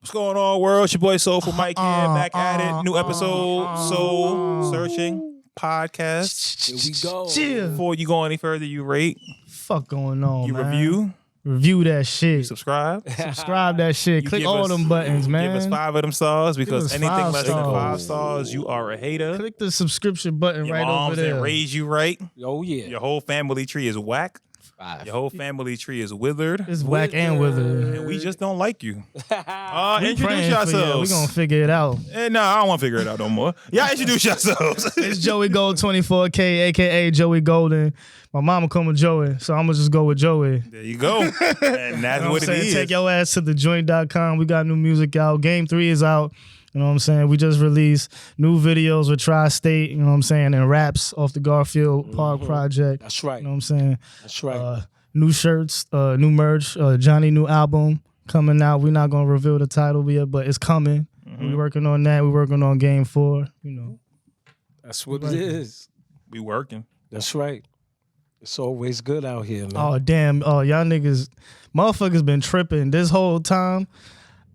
What's going on, world? It's your boy Soulful Mike here, back at it. New episode, Soul Searching Podcast. Here we go. Chill. Before you go any further, you rate, Fuck going on, you man. review, that shit. you subscribe. Subscribe that shit. You Click give all us- them buttons, man. Give us 5 of them stars because us anything 5 less than stars. 5 stars, you are a hater. Click the subscription button Your right moms over there. didn't raise you right. Oh, yeah. Your whole family tree is whack. 5. Your whole family tree is withered. It's whack and withered. And we just don't like you. We Introduce praying for you. yourselves. We gonna figure it out. No, I don't want to figure it out no more. Y'all introduce yourselves. It's Joey Gold 24K, aka Joey Golden. My mama call me Joey, so I'm gonna just go with Joey. There you go. And that's You know what I'm saying? it is. Take your ass to thejoint.com. We got new music out. Game 3 is out. You know what I'm saying? We just released new videos with Tri-State, you know what I'm saying, and raps off the Garfield Park project. That's right. You know what I'm saying? That's right. New shirts, new merch, Johnny new album coming out. We're not gonna reveal the title yet, but it's coming. We working on that. We working on Game 4. You know, That's what it is. We working. That's right. It's always good out here, man. oh damn, y'all niggas, motherfuckers been tripping this whole time,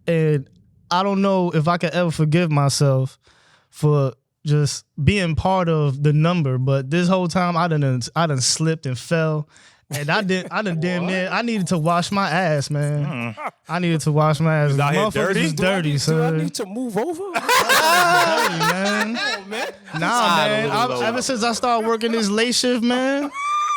and I don't know if I could ever forgive myself for just being part of the number. But this whole time, I done slipped and fell. And I done damn near. I needed to wash my ass, man. I needed to wash my ass. Was out here Motherfuckers dirty? was dirty, Do I son. need to move over? Dirty, man. Nah, man. lower. Ever since I started working this late shift, man.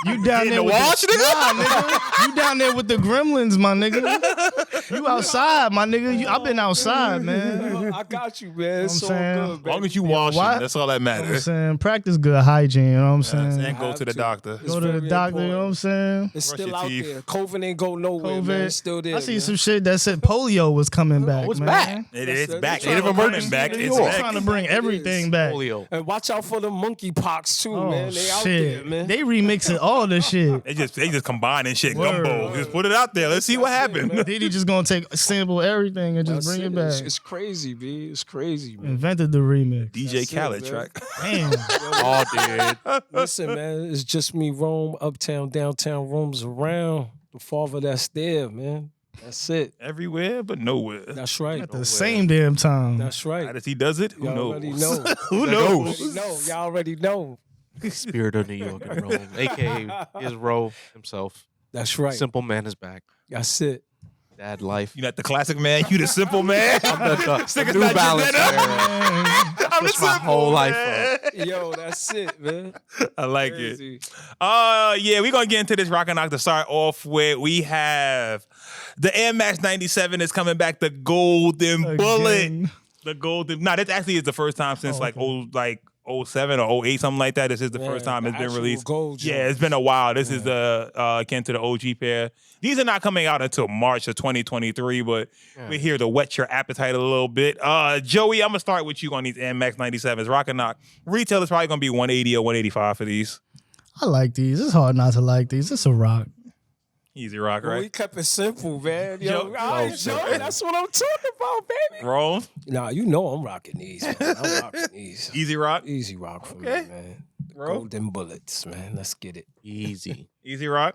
You down In there the with wash, the, nigga? Nah, nigga. You down there with the gremlins, my nigga. You outside, my nigga. I've been outside, man. I got you, man. It's I'm all saying? good, As long baby. as you washing, why- that's all that You know what I'm matters. saying? Practice good hygiene, you know what I'm saying? And go to the to. doctor. It's Go to the very doctor, you know what I'm important. saying? It's Brush still your out teeth. there. COVID ain't go nowhere, man. It's still there. I see man. some shit that said polio was coming back, it's man. back. It's That's back. it. Native Native emergency emergency back. in New It's York. back. Trying to bring It everything is. back. Polio. And watch out for the monkeypox, too, Oh, man. They out shit. there, man. They remixing all the shit. They just combining shit. Word. Gumbo. Just put it out there. Let's see what That's it, happens. man. Diddy just gonna sample everything and just That's bring it back. It's crazy, B. It's crazy, man. Invented the remix. DJ That's it, Khaled man. track. Damn. All did. Listen, man, it's just me, Rome, uptown, downtown, roams around. The father that's there, man. That's it. Everywhere but nowhere. That's right. At the same damn time. That's How right. does he does it? Who Y'all knows? already know. Who Y'all knows? already know. Y'all already know. Spirit of New York and Rome, aka his Ro himself. That's right. Simple man is back. That's it. Dad life. You not the classic man. You the simple man. The not New just Balance that wearer. I'm the Switched my simple whole life man. Yo, that's it, man. I like it. Crazy. Yeah, we're gonna get into this rock and knock to start off with. We have the Air Max 97 is coming back, the golden bullet. Again. The golden. No, this actually is the first time since okay. 07 or 08, something like that. This is the Yeah, first time the it's been actual released. gold Yeah, joint. it's been a while. This is the akin to the OG pair. These are not coming out until March of 2023, but we're here to whet your appetite a little bit. Joey, I'm gonna start with you on these Air Max 97s. Rock and knock. Retail is probably gonna be 180 or 185 for these. I like these. It's hard not to like these. It's a rock. Easy rock, Well, we right? kept it simple, man. Yo, Joe- all right, Joe, that's what I'm talking about, baby. Roll. Nah, you know I'm rocking these, man. I'm rocking these. Easy rock. Easy rock for Okay. me, man. Bro. Golden bullets, man. Let's get it. Easy. Easy rock.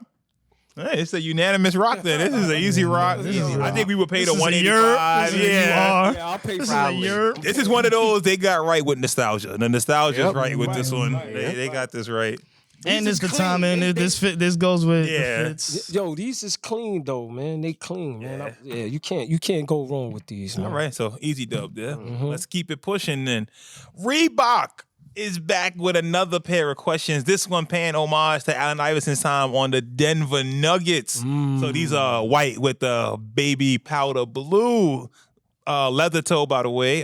Hey, it's a unanimous rock then. This is an easy rock. This is a I rock. think we would pay This the is a 185. yerp. This is a Yeah. UR. Yeah, I'll pay This for is a Proudly. yerp. This is one of those they got right with nostalgia. The nostalgia's Yep. right with this one. Right. They got this right. And These it's the is time, clean. and this goes with Yeah. the fits. Yo, these is clean though, man. They clean, man. Yeah, you can't go wrong with these, man. All right, so easy dub there. Mm-hmm. Let's keep it pushing then. Reebok is back with another pair of questions. This one paying homage to Allen Iverson's time on the Denver Nuggets. So these are white with the baby powder blue. Leather toe, by the way.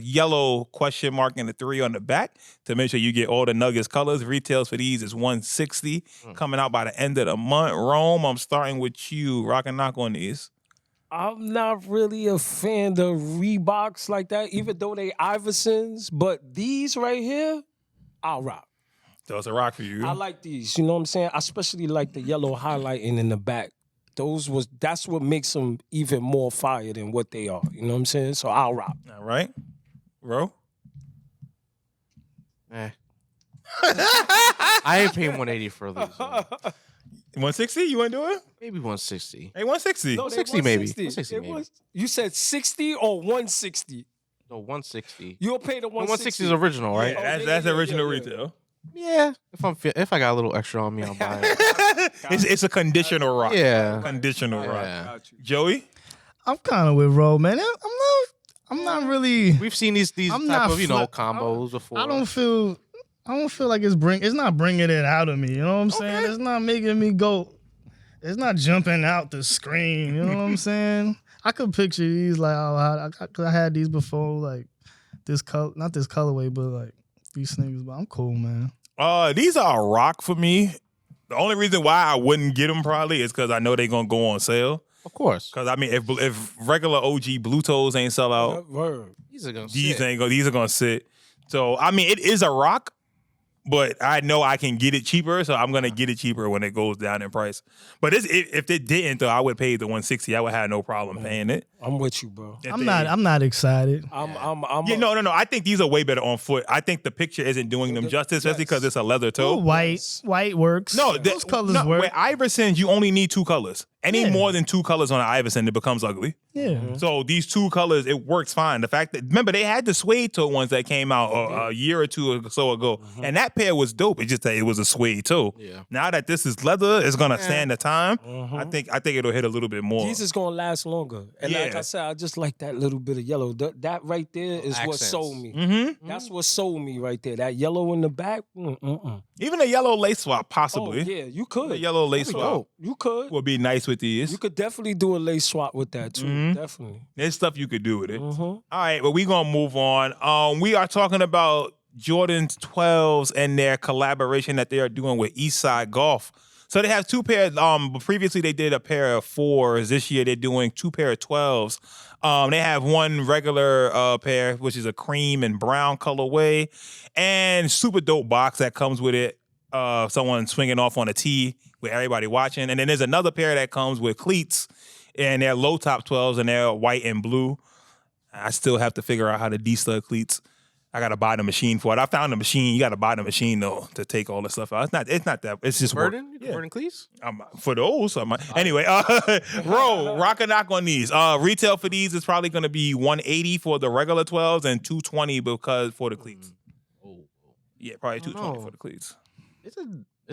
Yellow question mark and the 3 on the back to make sure you get all the Nuggets colors. Retails for these is $160. Coming out by the end of the month. Rome, I'm starting with you. Rock and knock on these. I'm not really a fan of Reeboks like that, even though they Iversons. But these right here, I'll rock. So it's a rock for you. I like these. You know what I'm saying? I especially like the yellow highlighting in the back. That's what makes them even more fire than what they are. You know what I'm saying? So I'll rock. All right. Ro? I ain't paying 180 for these. 160? You want to do it? Maybe 160. Hey, 160. No, they 160 maybe. 160. 160 maybe. You said 60 or 160? No, 160. You'll pay the The 160 160. is original, right? Yeah, Oh, that's yeah, original yeah. retail. Yeah. If I got a little extra on me, I'll buy it. It's a conditional rock. Yeah. Conditional rock. Yeah. Got you. Joey? I'm kind of with Ro, man. I'm not really. We've seen these I'm type not of flip- combos before. I don't feel like it's not bringing it out of me. You know what I'm saying? It's not making me go. It's not jumping out the screen. You know what I'm saying? I could picture these like I had these before, like this color, not this colorway, but like these sneakers. But I'm cool, man. These are a rock for me. The only reason why I wouldn't get them probably is because I know they're gonna go on sale. Of course. Because I mean, if regular OG Blue Toes ain't sell out, Word. These are gonna these sit. these are gonna sit. So I mean, it is a rock, but I know I can get it cheaper, so I'm gonna get it cheaper when it goes down in price. But if it didn't, though, I would pay the 160. I would have no problem paying it. I'm with you, bro. If I'm they- not excited. I'm Yeah, no. I think these are way better on foot. I think the picture isn't doing them justice, especially because it's a leather toe. Ooh, white works. No, those colors no, work. with Iversons, you only need 2 colors. Any Yeah. more than 2 colors on an Iverson, it becomes ugly. Yeah. So these 2 colors, it works fine. The fact that, remember, they had the suede toe ones that came out a year or 2 or so ago, and that pair was dope. It's just that it was a suede toe. Yeah. Now that this is leather, it's gonna stand the time. I think it'll hit a little bit more. These is gonna last longer. And like Yeah. I said, I just like that little bit of yellow. That right there is what Accents. sold me. Mm-hmm. That's what sold me right there. That yellow in the back. Even a yellow lace swap, Oh possibly. yeah, you could. A yellow lace There we swap go. You could. would be nice with these. You could definitely do a lace swap with that too. Mhm. Definitely. There's stuff you could do with it. Mm-hmm. All right, but we're gonna move on. We are talking about Jordan's 12s and their collaboration that they are doing with Eastside Golf. So they have 2 pairs. Previously they did a pair of 4s. This year they're doing 2 pair of 12s. They have one regular pair, which is a cream and brown colorway, and super dope box that comes with it. Someone swinging off on a tee with everybody watching, and then there's another pair that comes with cleats, and they're low top 12s, and they're white and blue. I still have to figure out how to de-stud cleats. I gotta buy the machine for it. I found the machine. You gotta buy the machine though to take all the stuff out. It's not that. It's just work. Burden? You Yeah. converting cleats? For those. Anyway, rock a knock on these. Retail for these is probably gonna be $180 for the regular 12s and $220 because for the cleats. Oh. Yeah, probably I don't $220 know. for the cleats. Is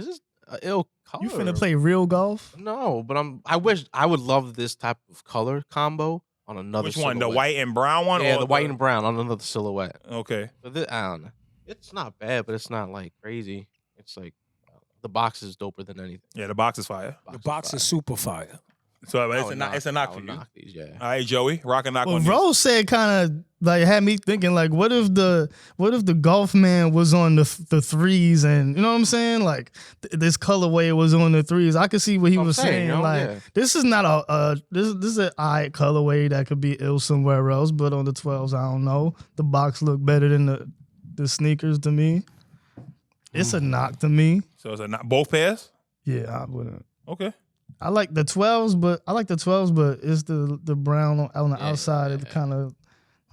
this ill color? You finna play real golf? No, but I would love this type of color combo on another Which one? The silhouette. white and brown one? Yeah, or the white and brown on another silhouette. Okay. But I don't know. It's not bad, but it's not like crazy. It's like the box is doper than anything. Yeah, the box is fire. The box is super fire. So I it's would a knock. It's a knock I for would you. knock these, yeah. All right, Joey, rock a knock Well, on these. Rose said kind of like had me thinking like, what if the golf man was on the 3s, and you know what I'm saying? Like this colorway was on the 3s. I could see what he I'm was saying. you know, Like yeah. this is not this is an alright colorway that could be ill somewhere else, but on the 12s, I don't know. The box looked better than the sneakers to me. It's a knock to me. So it's a knock. Both pairs? Yeah, I wouldn't. Okay. I like the 12s, but it's the brown on the outside. It kind of,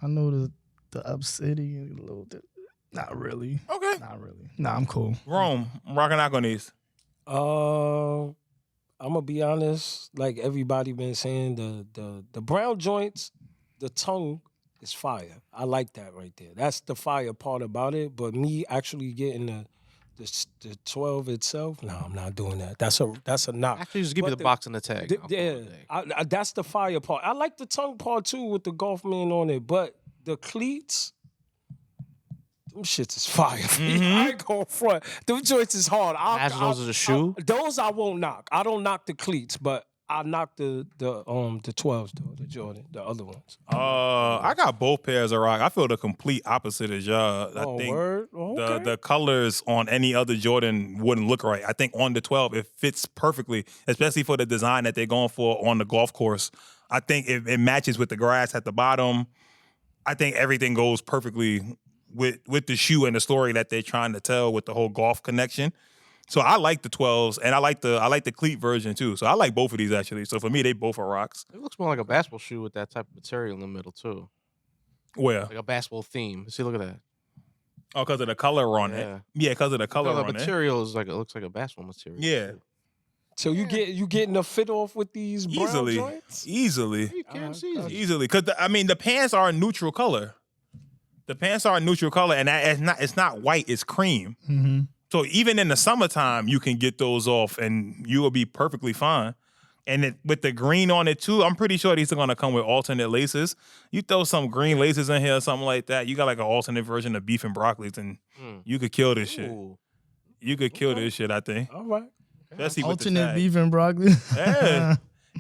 I know the obsidian a little bit. Not really. Okay. Not really. Nah, I'm cool. Rome, rock a knock on these. I'm gonna be honest. Like everybody been saying, the brown joints, the tongue is fire. I like that right there. That's the fire part about it. But me actually getting the 12 itself, no, I'm not doing that. That's a knock. Actually, just give me But the box and the tag. I'll Yeah, call it a day. that's the fire part. I like the tongue part too with the golf man on it, but the cleats, them shits is fire. I ain't going front. Them joints is hard. Imagine those as a shoe. Those I won't knock. I don't knock the cleats, but I knock the 12s though, the Jordan, the other ones. I got both pairs of rock. I feel the complete opposite as y'all. I think Word? Okay. the colors on any other Jordan wouldn't look right. I think on the 12 it fits perfectly, especially for the design that they're going for on the golf course. I think it matches with the grass at the bottom. I think everything goes perfectly with the shoe and the story that they're trying to tell with the whole golf connection. So I like the 12s, and I like the cleat version too. So I like both of these actually. So for me, they both are rocks. It looks more like a basketball shoe with that type of material in the middle too, Where? like a basketball theme. See, look at that. Oh, because of the color on it. Yeah. Yeah, because of the color Because the on it. material is it looks like a basketball material. Yeah. So you getting a fit off with these brown Easily. joints? Easily. You can't see it. Easily. Because, the pants are a neutral color. The pants are a neutral color, and it's not white, it's cream. Mm-hmm. So even in the summertime, you can get those off, and you will be perfectly fine. And with the green on it, too, I'm pretty sure these are going to come with alternate laces. You throw some green laces in here or something like that, you got like an alternate version of beef and broccoli, and you could kill this shit. Ooh. You could kill this shit, I think. All right. Especially with the Alternate tag. beef and broccoli. Yeah.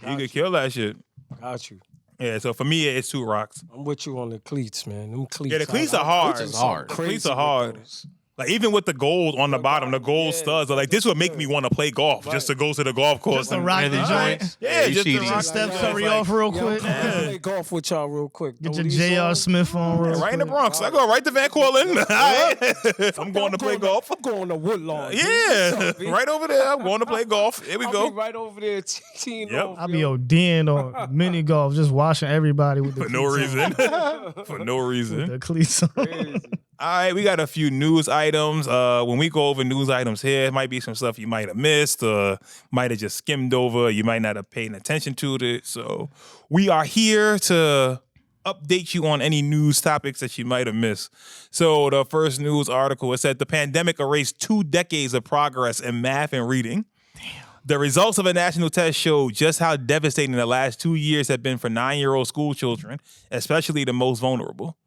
You could kill that shit. Got you. Yeah, so for me, it's 2 rocks. I'm with you on the cleats, man. Them cleats. Yeah, the cleats are hard. Cleats is hard. The cleats are hard. Like, even with the gold on the bottom, the gold studs are like, this would make me want to play golf just to go to the golf course. Just to and rock the Alright. joint. Yeah, you just to cheating. rock Steph the Curry joint. off real Yeah, quick. I'm gonna play golf with y'all real quick. Get Throw your these J.R. on. Smith on real Right in the quick. Bronx. I go right to Van Cortlandt. Alright. I'm going to play golf. I'm going to Woodlawn. dude. Yeah, What's up, B? right over there. I'm going to play golf. Here we I'll go. be right over there teeing Yep. off. I'll be yo. ODing on mini golf, just watching everybody with the For no cleats on. reason. For no reason. The cleats on. Crazy. All right, we got a few news items. When we go over news items here, it might be some stuff you might have missed or might have just skimmed over. You might not have paid attention to it. So we are here to update you on any news topics that you might have missed. So the first news article, it said the pandemic erased 2 decades of progress in math and reading. The results of a national test showed just how devastating the last 2 years have been for 9-year-old school children, especially the most vulnerable.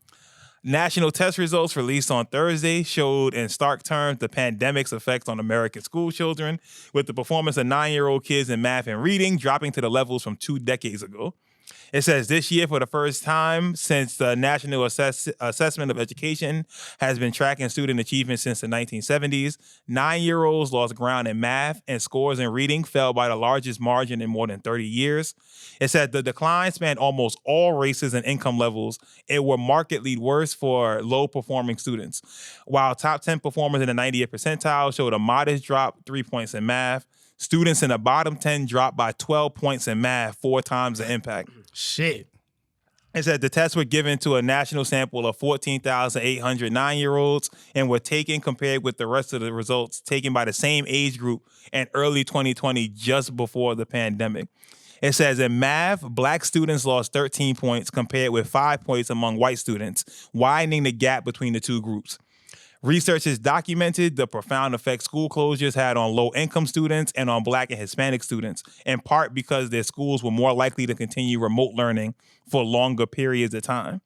National test results released on Thursday showed in stark terms the pandemic's effect on American school children, with the performance of 9-year-old kids in math and reading dropping to the levels from 2 decades ago. It says this year, for the first time since the National Assessment of Education has been tracking student achievement since the 1970s, 9-year-olds lost ground in math, and scores in reading fell by the largest margin in more than 30 years. It said the decline spanned almost all races and income levels. It were markedly worse for low-performing students. While top 10 performers in the 90th percentile showed a modest drop, 3 points in math, students in the bottom 10 dropped by 12 points in math, 4 times the impact. Shit. It said the tests were given to a national sample of 14,800 9-year-olds and were taken compared with the rest of the results taken by the same age group in early 2020, just before the pandemic. It says in math, black students lost 13 points compared with 5 points among white students, widening the gap between the two groups. Research has documented the profound effect school closures had on low-income students and on Black and Hispanic students, in part because their schools were more likely to continue remote learning for longer periods of time.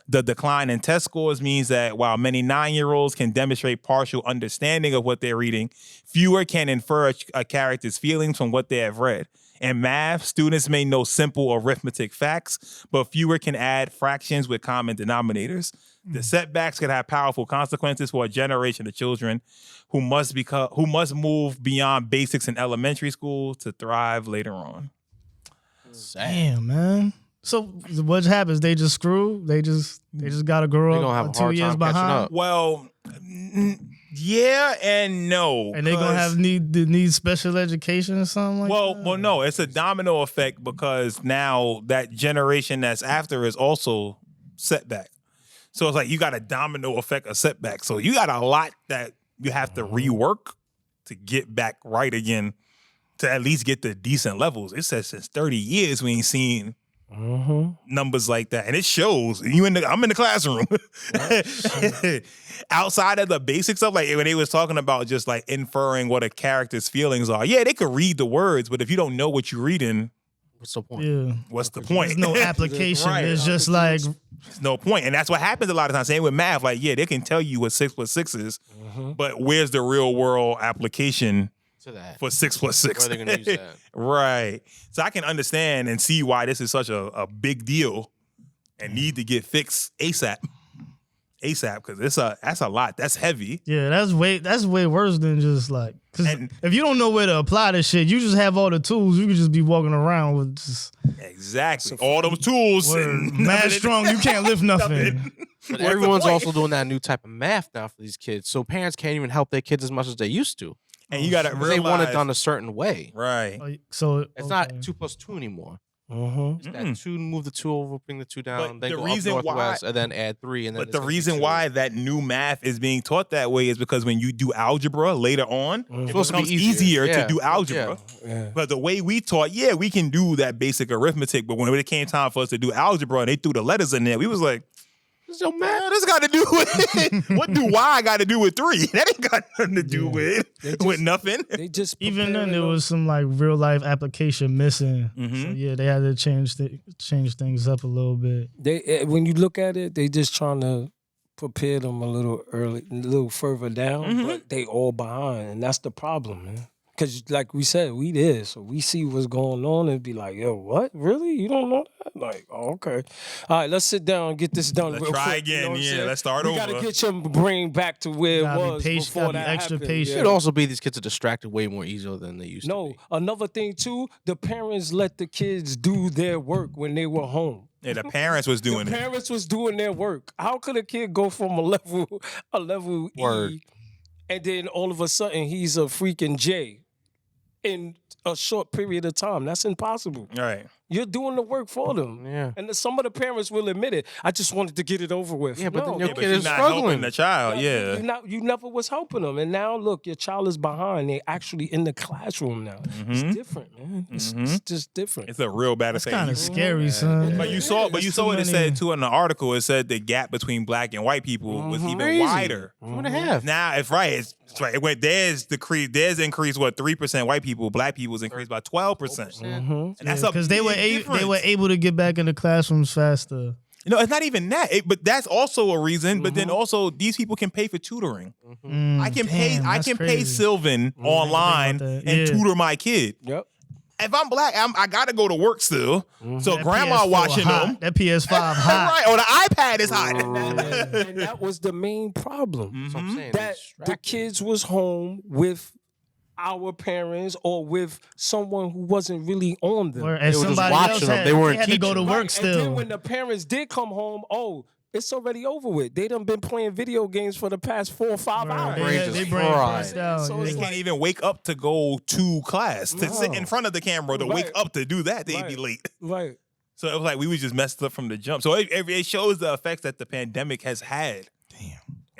The decline in test scores means that while many 9-year-olds can demonstrate partial understanding of what they're reading, fewer can infer a character's feelings from what they have read. In math, students may know simple arithmetic facts, but fewer can add fractions with common denominators. The setbacks could have powerful consequences for a generation of children who must move beyond basics in elementary school to thrive later on. Damn, man. So what happens? They just screw? They just gotta grow They gonna have up a 2 hard years time catching behind? up. Well, yeah and no. And they gonna 'cause- have need special education or something like that? Well, no, it's a domino effect because now that generation that's after is also setback. So it's like you got a domino effect of setback. So you got a lot that you have to rework to get back right again to at least get the decent levels. It says since 30 years we ain't seen numbers like that. And it shows. I'm in the classroom. Outside of the basics of like when they was talking about just like inferring what a character's feelings are. Yeah, they could read the words, but if you don't know what you're reading, What's the point? Yeah. what's the point? There's no application. Right. It's just like, There's no point. And that's what happens a lot of times. Same with math. Like, yeah, they can tell you what 6 plus 6 is, but where's the real world application To that. for 6 plus 6? Where are they gonna use that? Right. So I can understand and see why this is such a big deal and need to get fixed ASAP. Because that's a lot. That's heavy. yeah, that's way worse than just like, because And- if you don't know where to apply this shit, you just have all the tools. You could just be walking around with just Exactly. All them tools. and mad nothing- strong. You can't lift nothing. But the everyone's point? also doing that new type of math now for these kids. So parents can't even help their kids as much as they used to. And you got to 'Cause realize. they want it done a certain way. Right. Like, so It's not 2 plus 2 anymore. Mm-hmm. It's that two, move the two over, bring the two down, But then the go reason up northwest, and then add 3, and then. But the reason why that new math is being taught that way is because when you do algebra later on, Mm-hmm. it supposed to be becomes easier. easier Yeah. to do algebra. Yeah. But the way we taught, yeah, we can do that basic arithmetic. But when it came time for us to do algebra and they threw the letters in there, we was like, This don't man, matter. this got to do with what do Y got to do with 3? That ain't got nothing to do They with just- nothing. They just Even then, preparing there them. was some like real life application missing. Mhm. So yeah, they had to change things up a little bit. They when you look at it, they just trying to prepare them a little early, a little further down, Mhm. but they all behind, and that's the problem, man. Because like we said, we there, so we see what's going on and be like, yo, what? Really? You don't know that? Like, oh, okay. All right, let's sit down and get this done Let's real try quick. You know again. what I'm Yeah, saying? let's start we over. gotta get your brain back to where it Gotta be was patient, before gotta be that extra happened. patient. It Yeah. could also be these kids are distracted way more easily than they used to No, be. another thing too, the parents let the kids do their work when they were home. Yeah, the parents was doing The it. parents was doing their work. How could a kid go from a level Word. E, and then all of a sudden he's a freaking J in a short period of time? That's impossible. Right. You're doing the work for them. Yeah. And some of the parents will admit it. I just wanted to get it over with. Yeah, but then No, your Yeah, but kid you're is not struggling. helping the child. Yeah. you never was helping them, and now look, your child is behind. They actually in the classroom now. It's different, man. It's just different. It's a real bad That's effect. kind You- of scary, son. But you saw, That's what too it many- said too in the article. It said the gap between black and white people was even Crazy. wider. 2.5. Now it's right. It's right. It went there's increased what 3% white people, black people's increased by 12%. And that's because they were big they were difference. able to get back in the classrooms faster. No, it's not even that. But that's also a reason. But then also these people can pay for tutoring. I can pay Sylvan online that. and Yeah. tutor my kid. Yep. If I'm black, I gotta go to work still. So That grandma PS4 watching hot. them. That PS5 hot. Right, or the iPad is hot. And that was the main problem. That's what I'm saying. That the kids was home with our parents or with someone who wasn't really on them. Or, and They were just somebody watching else them. had, They weren't had to go to teaching. work Right, and then still. when the parents did come home, oh, it's already over with. They done been playing video games for the past 4 or 5 Right, hours. brain just they brain fried. passed out. So yeah. it's They like- can't even wake up to go to class, to sit in front of the camera, to wake Right. up to do that, they'd be Right. late. Right. So it was like we was just messed up from the jump. So it shows the effects that the pandemic has had.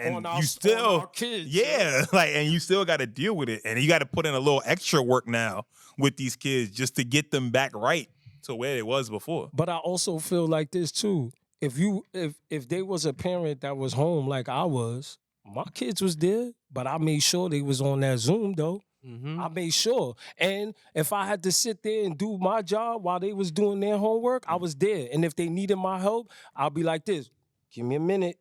And On our- you still, on our kids, yeah, like, and you still got to deal with it, and you got to put in a little extra work now with these kids just to get them back right to where it was before. But I also feel like this too. If they was a parent that was home like I was, my kids was there, but I made sure they was on that Zoom though. I made sure. And if I had to sit there and do my job while they was doing their homework, I was there. And if they needed my help, I'll be like this, give me a minute.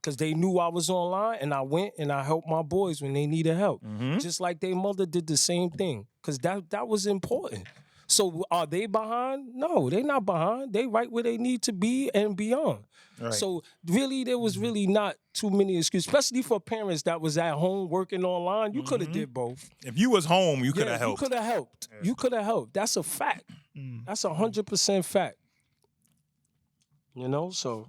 Because they knew I was online, and I went and I helped my boys when they needed help. Just like their mother did the same thing. Because that was important. So are they behind? No, they not behind. They right where they need to be and beyond. Right. So really, there was really not too many excuses, especially for parents that was at home working online. You could have did both. If you was home, you could have You helped. could have helped. You could have helped. That's a fact. That's 100% fact. You know, so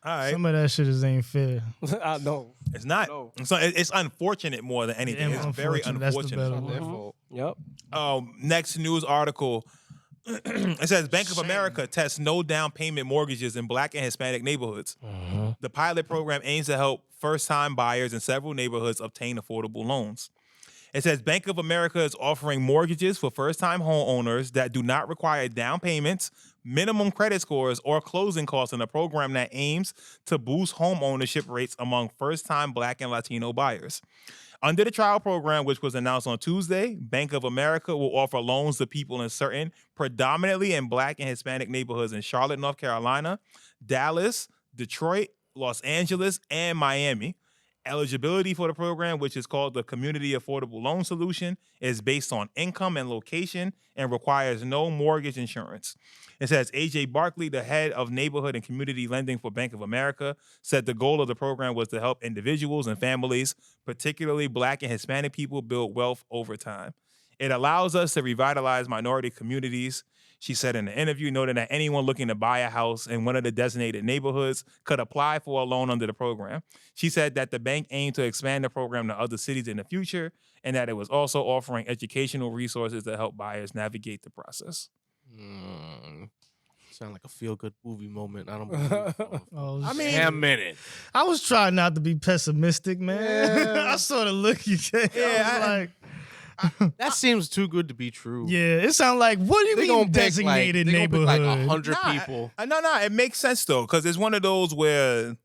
All right, Some of that shit just ain't fair. I know. it's not. No. So it's unfortunate more than anything. Yeah, It's very unfortunate. That's the unfortunate. better Their fault. Yep. Next news article. It says Bank of America tests no down payment mortgages in Black and Hispanic neighborhoods. The pilot program aims to help first-time buyers in several neighborhoods obtain affordable loans. It says Bank of America is offering mortgages for first-time homeowners that do not require down payments, minimum credit scores, or closing costs in a program that aims to boost home ownership rates among first-time Black and Latino buyers. Under the trial program, which was announced on Tuesday, Bank of America will offer loans to people in certain predominantly in Black and Hispanic neighborhoods in Charlotte, North Carolina, Dallas, Detroit, Los Angeles, and Miami. Eligibility for the program, which is called the Community Affordable Loan Solution, is based on income and location and requires no mortgage insurance. It says AJ Barkley, the head of neighborhood and community lending for Bank of America, said the goal of the program was to help individuals and families, particularly Black and Hispanic people, build wealth over time. It allows us to revitalize minority communities, she said in the interview, noting that anyone looking to buy a house in one of the designated neighborhoods could apply for a loan under the program. She said that the bank aimed to expand the program to other cities in the future and that it was also offering educational resources to help buyers navigate the process. Sound like a feel-good movie moment. I don't believe it. Oh, I mean, Damn minute. I was trying not to be pessimistic, man. I saw the look you gave. Yeah, That seems too good to be true. Yeah, it sounds like, what do you They mean gonna pick designated like, neighborhood? Like 100 people. No, it makes sense though, because it's one of those where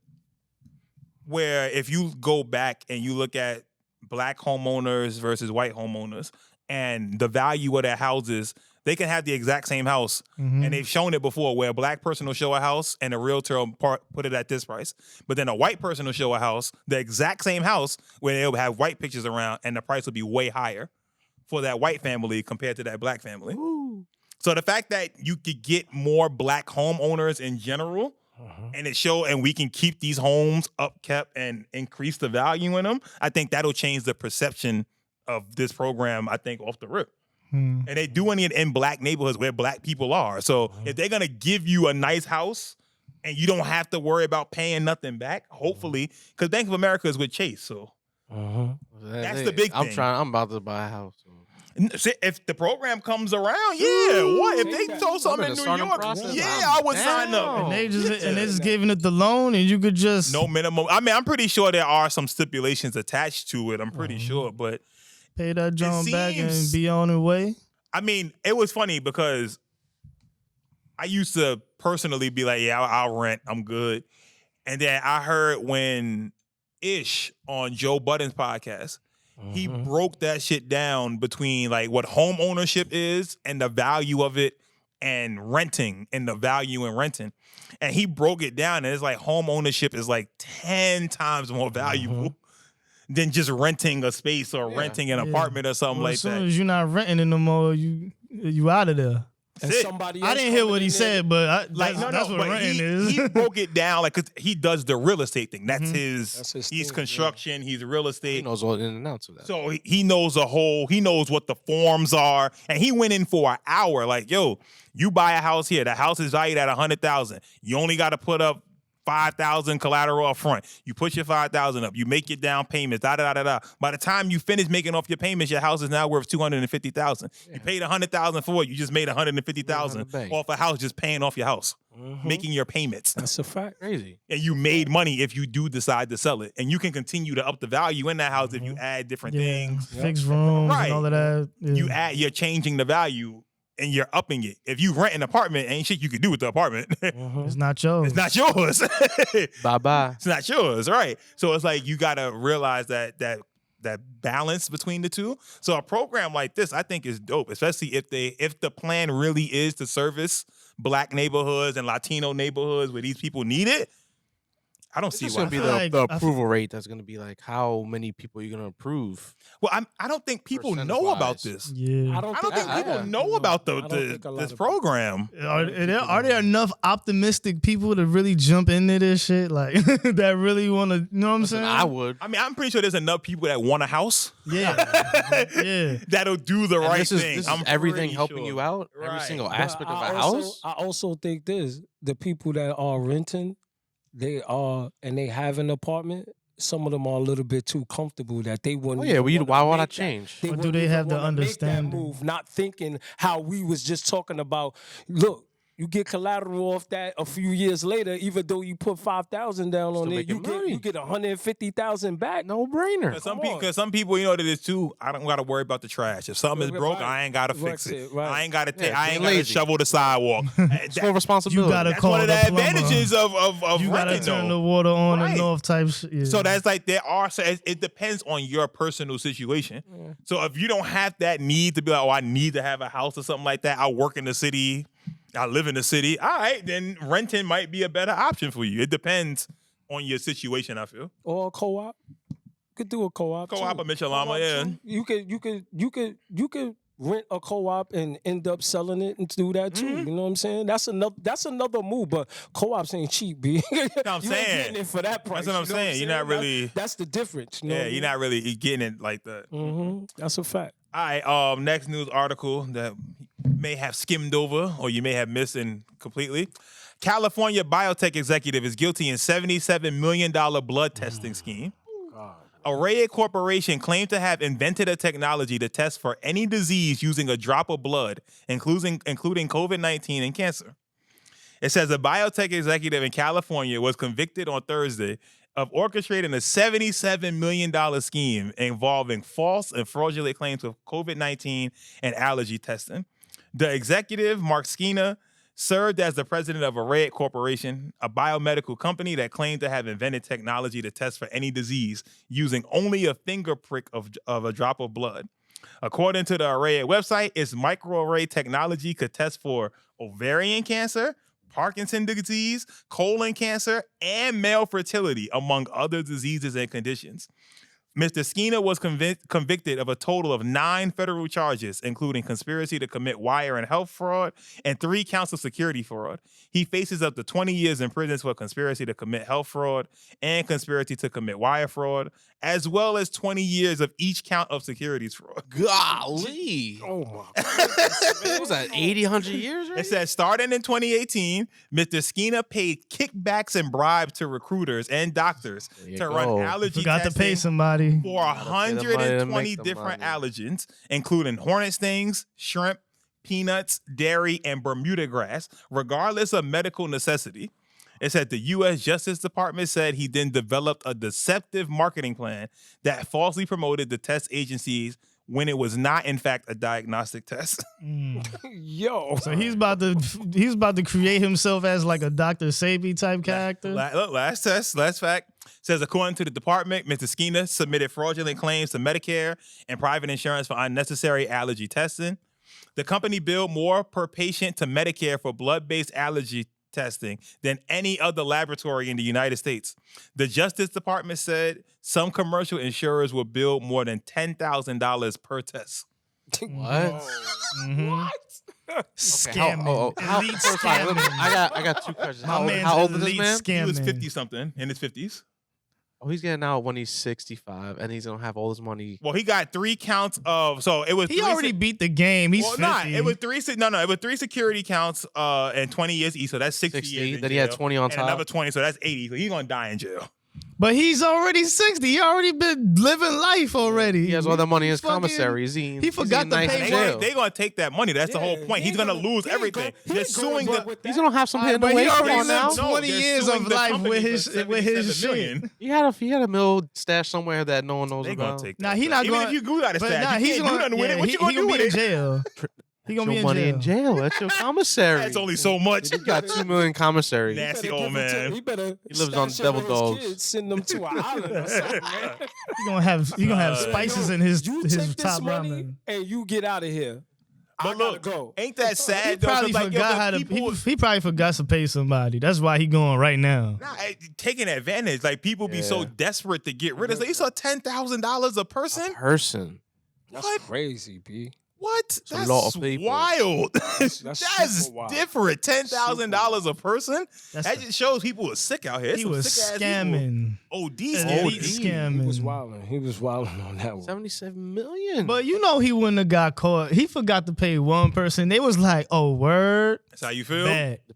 if you go back and you look at black homeowners versus white homeowners and the value of their houses, they can have the exact same house. And they've shown it before where a black person will show a house and a realtor will put it at this price. But then a white person will show a house, the exact same house, where they'll have white pictures around and the price will be way higher for that white family compared to that black family. Ooh. So the fact that you could get more black homeowners in general, and we can keep these homes upkept and increase the value in them, I think that'll change the perception of this program, I think, off the rip. And they're doing it in black neighborhoods where black people are. So if they're gonna give you a nice house and you don't have to worry about paying nothing back, hopefully, because Bank of America is with Chase. So that's the big thing. I'm about to buy a house. If the program comes around, yeah. What if they told something in New York? Process. Yeah, I would sign up. And they just giving it the loan, and you could just No minimum. I mean, I'm pretty sure there are some stipulations attached to it. I'm pretty sure, but pay that John back and seems- be on the way. I mean, it was funny because I used to personally be like, yeah, I'll rent. I'm good. And then I heard when Ish on Joe Budden's podcast, he broke that shit down between like what home ownership is and the value of it and renting and the value in renting. And he broke it down and it's like home ownership is like 10 times more valuable than just renting a space or renting an apartment or something like As soon that. as you're not renting it no more, you out of there. And Sick. somebody I else didn't hear coming what he in there- said, but Like that's what but renting is. he broke it down like 'cause he does the real estate thing. That's That's his he's thing, construction, he's real estate. He knows all in and outs of that. So he knows he knows what the forms are. And he went in for an hour. Like, yo, you buy a house here. The house is valued at $100,000. You only got to put up $5,000 collateral up front. You put your $5,000 up. You make your down payments. Da da da da. By the time you finish making off your payments, your house is now worth $250,000. You paid $100,000 for it. You just made $150,000 bank. off a house just paying off your house, making your payments. That's a fact. Crazy. And you made money if you do decide to sell it. And you can continue to up the value in that house if you add different things. Fixed rooms Right. and all of that. Yeah. You're changing the value and you're upping it. If you rent an apartment, ain't shit you can do with the apartment. It's not yours. It's not yours. Bye-bye. It's not yours, right? So it's like you gotta realize that balance between the two. So a program like this, I think, is dope, especially if the plan really is to service black neighborhoods and Latino neighborhoods where these people need it. I don't It's see just why. gonna be Like, the I approval rate that's gonna be like how many people you're gonna approve. Well, I don't think people know about this. Yeah. I don't think people I- know about I don't think a lot this of program. Are there enough optimistic people to really jump into this shit? Like that really want to, you know what I'm saying? I would. I mean, I'm pretty sure there's enough people that want a house Yeah. Yeah. that'll do the And right this is, thing. this is I'm everything pretty helping sure. you out. Every Right. single But aspect of a also- house. I also think this: the people that are renting, they have an apartment. Some of them are a little bit too comfortable that they wouldn't. Oh yeah, even well, wanna why would I make that- change? they Or do wouldn't they even have the wanna make that understanding? move, not thinking how we was just talking about. Look, you get collateral off that a few years later, even though you put 5,000 down on Still it, making money. you get 150,000 back. No brainer. Because some people, you know what it is too. I don't gotta worry about the trash. If something is Right, broke, right. I ain't gotta Right, fix it. right. I ain't gotta take. Yeah, I ain't being gotta lazy. shovel the sidewalk. It's full responsibility. You gotta That's call one of the the plumber. advantages of You gotta renting, turn though. the water on Right. and off type shit. Yeah. So that's like it depends on your personal situation. So if you don't have that need to be like, oh, I need to have a house or something like that, I work in the city, I live in the city, all right, then renting might be a better option for you. It depends on your situation, I feel. Or a co-op. You could do a co-op. Co-op too. or Michelama, Co-op, yeah. too. You could rent a co-op and end up selling it and do that too. You know what I'm saying? That's another move, but co-ops ain't cheap, B. I'm You ain't saying. getting it for that price. That's what I'm you know saying. You're not really- That's the difference. You know Yeah, what I you're not really getting it like that. mean? That's a fact. All right, next news article that you may have skimmed over or you may have missed completely. California biotech executive is guilty in $77 million blood testing scheme. Array Corporation claimed to have invented a technology to test for any disease using a drop of blood, including COVID-19 and cancer. It says a biotech executive in California was convicted on Thursday of orchestrating a $77 million scheme involving false and fraudulent claims of COVID-19 and allergy testing. The executive, Mark Skeena, served as the president of Array Corporation, a biomedical company that claimed to have invented technology to test for any disease using only a finger prick of a drop of blood. According to the Array website, its microarray technology could test for ovarian cancer, Parkinson's disease, colon cancer, and male fertility, among other diseases and conditions. Mr. Skeena was convicted of a total of 9 federal charges, including conspiracy to commit wire and health fraud and 3 counts of security fraud. He faces up to 20 years in prison for conspiracy to commit health fraud and conspiracy to commit wire fraud, as well as 20 years of each count of securities fraud. Golly. Oh my What was that, 80, 100 years? Right? It says, starting in 2018, Mr. Skeena paid kickbacks and bribes to recruiters and doctors you to run go. allergy Forgot to testing pay somebody. for Gotta pay the money to 120 make the different money. allergens, including hornet stings, shrimp, peanuts, dairy, and Bermuda grass, regardless of medical necessity. It said the U.S. Justice Department said he then developed a deceptive marketing plan that falsely promoted the test agencies when it was not, in fact, a diagnostic test. Yo. So he's about to create himself as like a Dr. Sabi type character. Look, last fact. Says, according to the department, Mr. Skeena submitted fraudulent claims to Medicare and private insurance for unnecessary allergy testing. The company billed more per patient to Medicare for blood-based allergy testing than any other laboratory in the United States. The Justice Department said some commercial insurers will bill more than $10,000 per test. What? What? Scamming. Elite First of all, let me- scamming. I got 2 questions. My How man's old is this elite man? He was scamming. 50-something, in his 50s. Oh, he's getting out when he's 65, and he's gonna have all his money. Well, he got 3 counts of, so it was He 3 already beat the game. He's well, 50. not. It was 3 it was 3 security counts and 20 years each, so that's 60 years in Then he had jail. 20 on And top. another 20, so that's 80. So he's gonna die in jail. But he's already 60. He already been living life already. He has all that money in his Fucking- commissary. He forgot to nice pay in They jail. gonna, they gonna take that money. That's the whole point. He's gonna lose everything. They're suing the. He's gonna have some hidden But away he already on now. lived 20 they're years suing of the life company with for his $77 million. shit. He had a mill stash somewhere that no one knows They about. gonna take that. Nah, he not Even going. if you do that, But nah, you he's can't do gonna. nothing with it. What he you gonna do gonna with be in it? jail. He gonna be your in money jail. in jail. That's your commissary. That's only so much. You got 2 million commissary. Nasty old man. He better. He lives on stash devil up his dogs. kids, send them to an island or something, man. He gonna have spices in his You his take this top money ramen. and you get out of here. I But gotta look, go. ain't that sad He though? probably 'Cause, like, yo, forgot the how to. people- He probably forgot to pay somebody. That's why he going right now. Nah, taking advantage. Like people be so Yeah. desperate to get rid of. Like, you saw $10,000 a person. Person. That's What? crazy, B. What? a That's lot of people. wild. That's That's super wild. different. $10,000 a person. That's That just shows people are sick out here. he Some was sick-ass people. scamming. OD Elite scamming. scamming. He was wilding. He was wilding on that one. 77 million. But you know he wouldn't have got caught. He forgot to pay one person. They was like, "Oh, word, That's how you feel? bad." the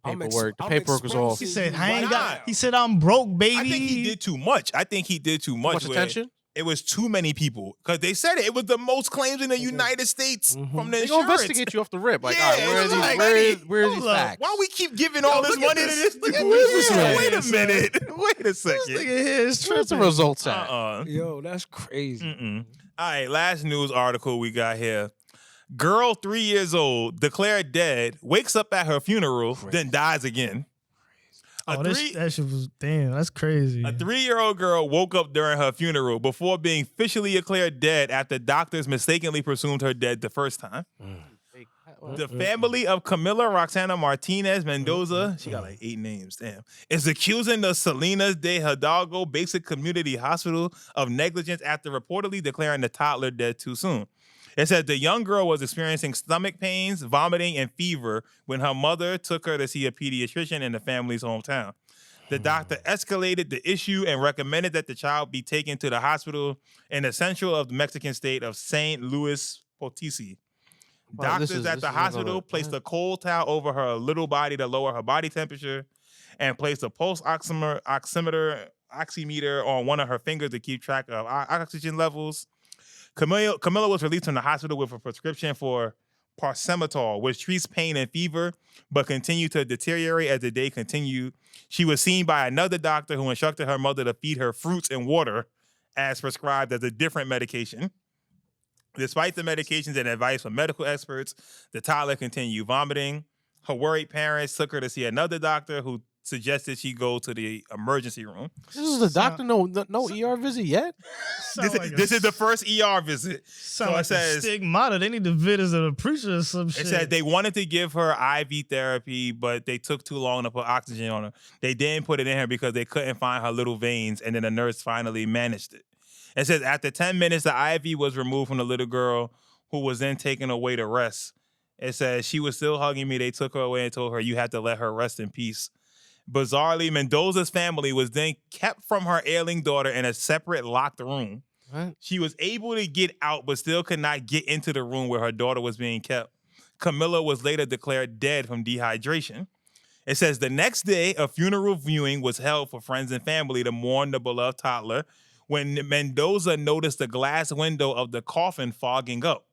paperwork was off. He Too said, "I ain't Why got." not? He said, "I'm broke, baby." I think he did too much. I think he did too much. much where attention. It was too many people because they said it. It was the most claims in the United States from the They gonna insurance. investigate you off the rip. Like, Yeah, all right, where it are was these, like, where are these hold up. facts? Why we keep giving all this look at money to this. this Look at dude? this Yeah, man, wait a son. minute. Wait a This second. nigga here is Where's the tripping. results at? Yo, that's crazy. Mm-mm. All right, last news article we got here. Girl, 3 years old, declared dead, wakes up at her funeral, then dies again. Oh, that shit was damn. That's crazy. A 3-year-old girl woke up during her funeral before being officially declared dead after doctors mistakenly presumed her dead the first time. The family of Camila Roxana Martinez Mendoza, she got like 8 names, damn, is accusing the Salinas de Hidalgo Basic Community Hospital of negligence after reportedly declaring the toddler dead too soon. It said the young girl was experiencing stomach pains, vomiting, and fever when her mother took her to see a pediatrician in the family's hometown. The doctor escalated the issue and recommended that the child be taken to the hospital in the central of the Mexican state of St. Luis Potosi. Wow, this Doctors is- at this the is another- hospital placed a cold towel over her little body to lower her body temperature and placed a pulse oximeter oximeter on one of her fingers to keep track of oxygen levels. Camilla was released from the hospital with a prescription for parsematol, which treats pain and fever, but continued to deteriorate as the day continued. She was seen by another doctor who instructed her mother to feed her fruits and water as prescribed as a different medication. Despite the medications and advice from medical experts, the toddler continued vomiting. Her worried parents took her to see another doctor who suggested she go to the emergency room. This is the doctor. No ER visit yet. This is the first ER visit. So it says stigmata. They need to visit the preacher or some shit. It said they wanted to give her IV therapy, but they took too long to put oxygen on her. They didn't put it in her because they couldn't find her little veins, and then the nurse finally managed it. It says after 10 minutes, the IV was removed from the little girl, who was then taken away to rest. It says she was still hugging me. They took her away and told her, you have to let her rest in peace. Bizarrely, Mendoza's family was then kept from her ailing daughter in a separate locked room. What? She was able to get out, but still could not get into the room where her daughter was being kept. Camilla was later declared dead from dehydration. It says the next day, a funeral viewing was held for friends and family to mourn the beloved toddler when Mendoza noticed the glass window of the coffin fogging up.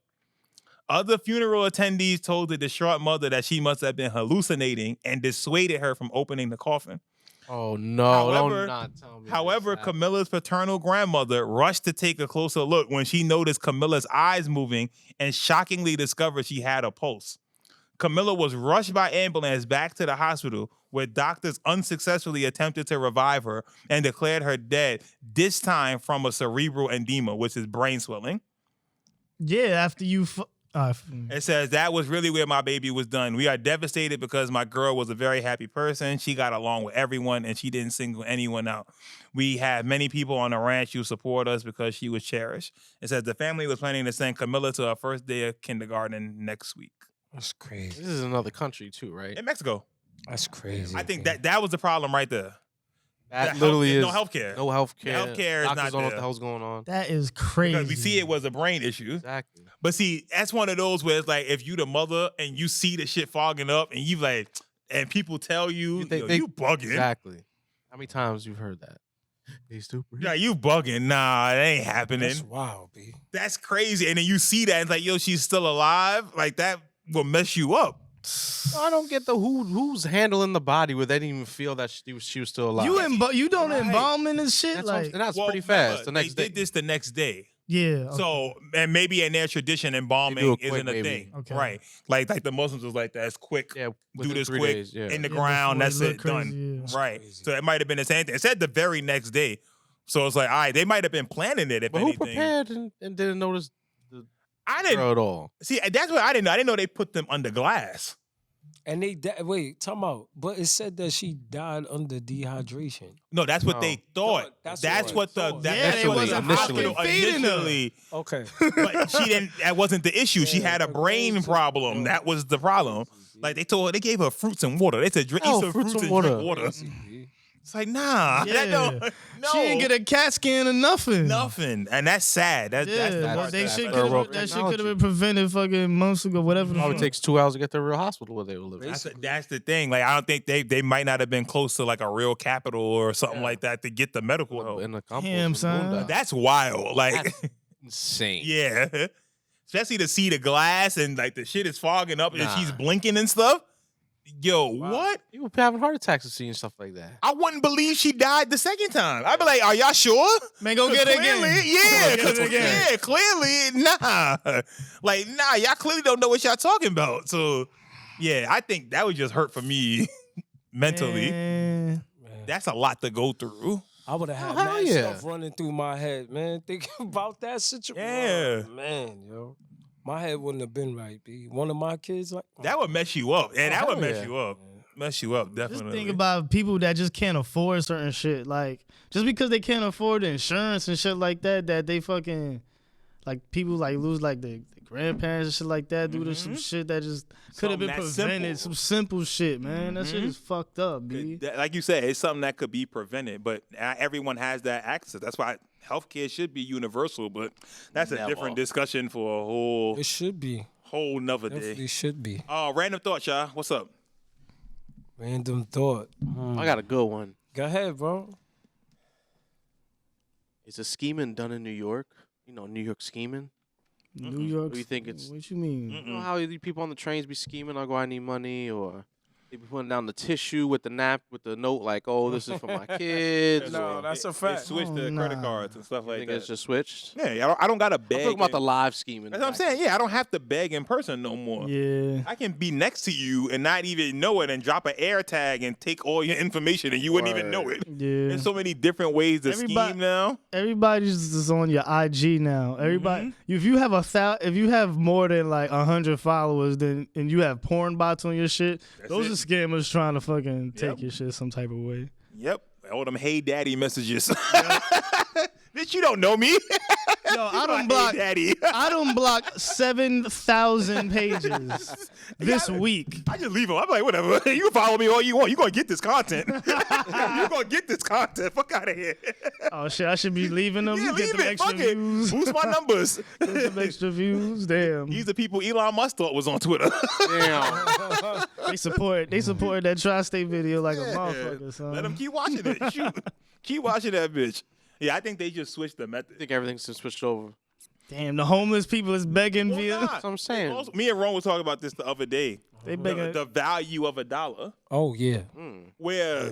Other funeral attendees told the distraught mother that she must have been hallucinating and dissuaded her from opening the coffin. Oh no! However, Don't not tell me. However, this Camilla's paternal grandmother rushed to take a closer look when she noticed Camilla's eyes moving and shockingly discovered she had a pulse. Camilla was rushed by ambulance back to the hospital where doctors unsuccessfully attempted to revive her and declared her dead, this time from a cerebral edema, which is brain swelling. Yeah, after you... It says that was really where my baby was done. We are devastated because my girl was a very happy person. She got along with everyone and she didn't single anyone out. We have many people on the ranch who support us because she was cherished. It says the family was planning to send Camilla to her first day of kindergarten next week. That's crazy. This is another country too, right? In Mexico. That's crazy. I think that was the problem right there. That literally is no healthcare. no healthcare. The healthcare is Doctors not don't know what there. the hell's going on. That is crazy. Because we see it was a brain issue. Exactly. But see, that's one of those where it's like if you the mother and you see the shit fogging up and you like, and people tell you, you bugging. Exactly. How many times you've heard that? They stupid. Yeah, you bugging. Nah, it ain't happening. That's wild, B. That's crazy. And then you see that and it's like, yo, she's still alive. Like that will mess you up. I don't get the who's handling the body where they didn't even feel that she was still alive. You don't Right. embalming and shit? and that's Well, pretty fast. remember, The next they day. did this the next day. yeah. So, and maybe in their tradition, They do embalming it quick, isn't a maybe. thing. Okay. Right. Like the Muslims was like, that's quick. Yeah, Do within this 3 quick days, yeah. in the Yeah, ground. before That's it it. look crazy, Done. yeah. Right. Crazy. So it might have been the same thing. It said the very next day. So it's like, all right, they might have been planning it if But who anything. prepared and didn't notice the I didn't girl at all? see. That's what I didn't know. I didn't know they put them under glass. And they wait, time out. But it said that she died under dehydration. No, that's what No. they thought. No, that's that's what what the they thought. that's they what the wasn't hospital fucking feeding her. initially. Okay. But she didn't. That wasn't the issue. She Yeah, had a the brain brain problem. That was the problem. Like they told her, they gave her fruits and water. They said drink eat Oh, some fruits fruits and and drink water. water. It's like nah, Yeah. that don't. No, She didn't get a CAT scan or nothing. nothing, and that's sad. That's Yeah, the but part they that I should feel. world that shit technology. could have been prevented fucking months ago, whatever. The Probably fuck. takes 2 hours to get to the real hospital where they were living. That's the thing. Like I don't think they might not have been close to like a real capital or something like that to get the medical help. In the complex Damn, of son. Boondocks. That's wild. Like That's insane. yeah, especially to see the glass and like the shit is fogging up and Nah. she's blinking and stuff. Yo, what? You were having heart attacks and seeing stuff like that. I wouldn't believe she died the second time. I'd be like, "Are y'all sure?" Man, go get it again. Clearly, yeah, Go get it again. yeah, clearly, nah. Like, nah, y'all clearly don't know what y'all talking about. So, yeah, I think that would just hurt for me mentally. Man. Man, That's a lot to go through. I would have had hell mad yeah. stuff running through my head, man. Thinking about that situation. Yeah. Oh, man, yo. My head wouldn't have been right, B. One of my kids, like That would mess you up, and Oh, that would hell mess yeah. you up. Mess you up, Just definitely. think about people that just can't afford certain shit. Like, just because they can't afford the insurance and shit like that, that they fucking, like, people, like, lose, like, the grandparents and shit like that due to some shit that just could have been Something that's prevented. simple. Some simple shit, man. That shit is fucked up, B. Like you said, it's something that could be prevented, but not everyone has that access. That's why healthcare should be universal, but that's a different discussion for a it should be. whole nother Definitely day. should be. Random thought, y'all. What's up? Random thought. I got a good one. Go ahead, bro. Is the scheming done in New York? You know, New York scheming. New York. What do you think it's? What you mean? You know how the people on the trains be scheming? Like, oh, I need money, or they be putting down the tissue with the with the note, like, oh, this is for my kids. No, or, that's a They fact. switched the credit cards and stuff you like think that. it's just switched? Yeah, I don't got to I'm beg. talking about the and- live scheming. That's what I'm saying. Yeah, I don't have to beg in person no more. Yeah. I can be next to you and not even know it and drop an air tag and take all your information and you wouldn't even know it. Yeah. There's so many different ways to Everybody- scheme now. Everybody's just on your IG now. Everybody, if you have if you have more than like 100 followers, then and you have porn bots on your shit, those it. are scammers trying to fucking take Yep. your shit some type of way. Yep. All them hey daddy messages. Bitch, you don't know me. Yo, I Hey don't block. daddy. I don't block 7,000 pages this week. I just leave them. I'm like, whatever. You can follow me all you want. You're going to get this content. You're going to get this content. Fuck out of here. Oh shit, I should be leaving them. Yeah, You get leave them it. extra Fuck it. views. Boost my numbers. Get some extra views. Damn. These are people Elon Musk thought was on Twitter. Damn. They support that tri-state video like a motherfucker, son. Let them keep watching it. Shoot. Keep watching that bitch. Yeah, I think they just switched the I method. think everything's just switched over. Damn, the homeless people is begging Well, via. nah. That's what I'm saying. Also, me and Ron were talking about this the other day. They begging. The value of $1, Oh yeah, where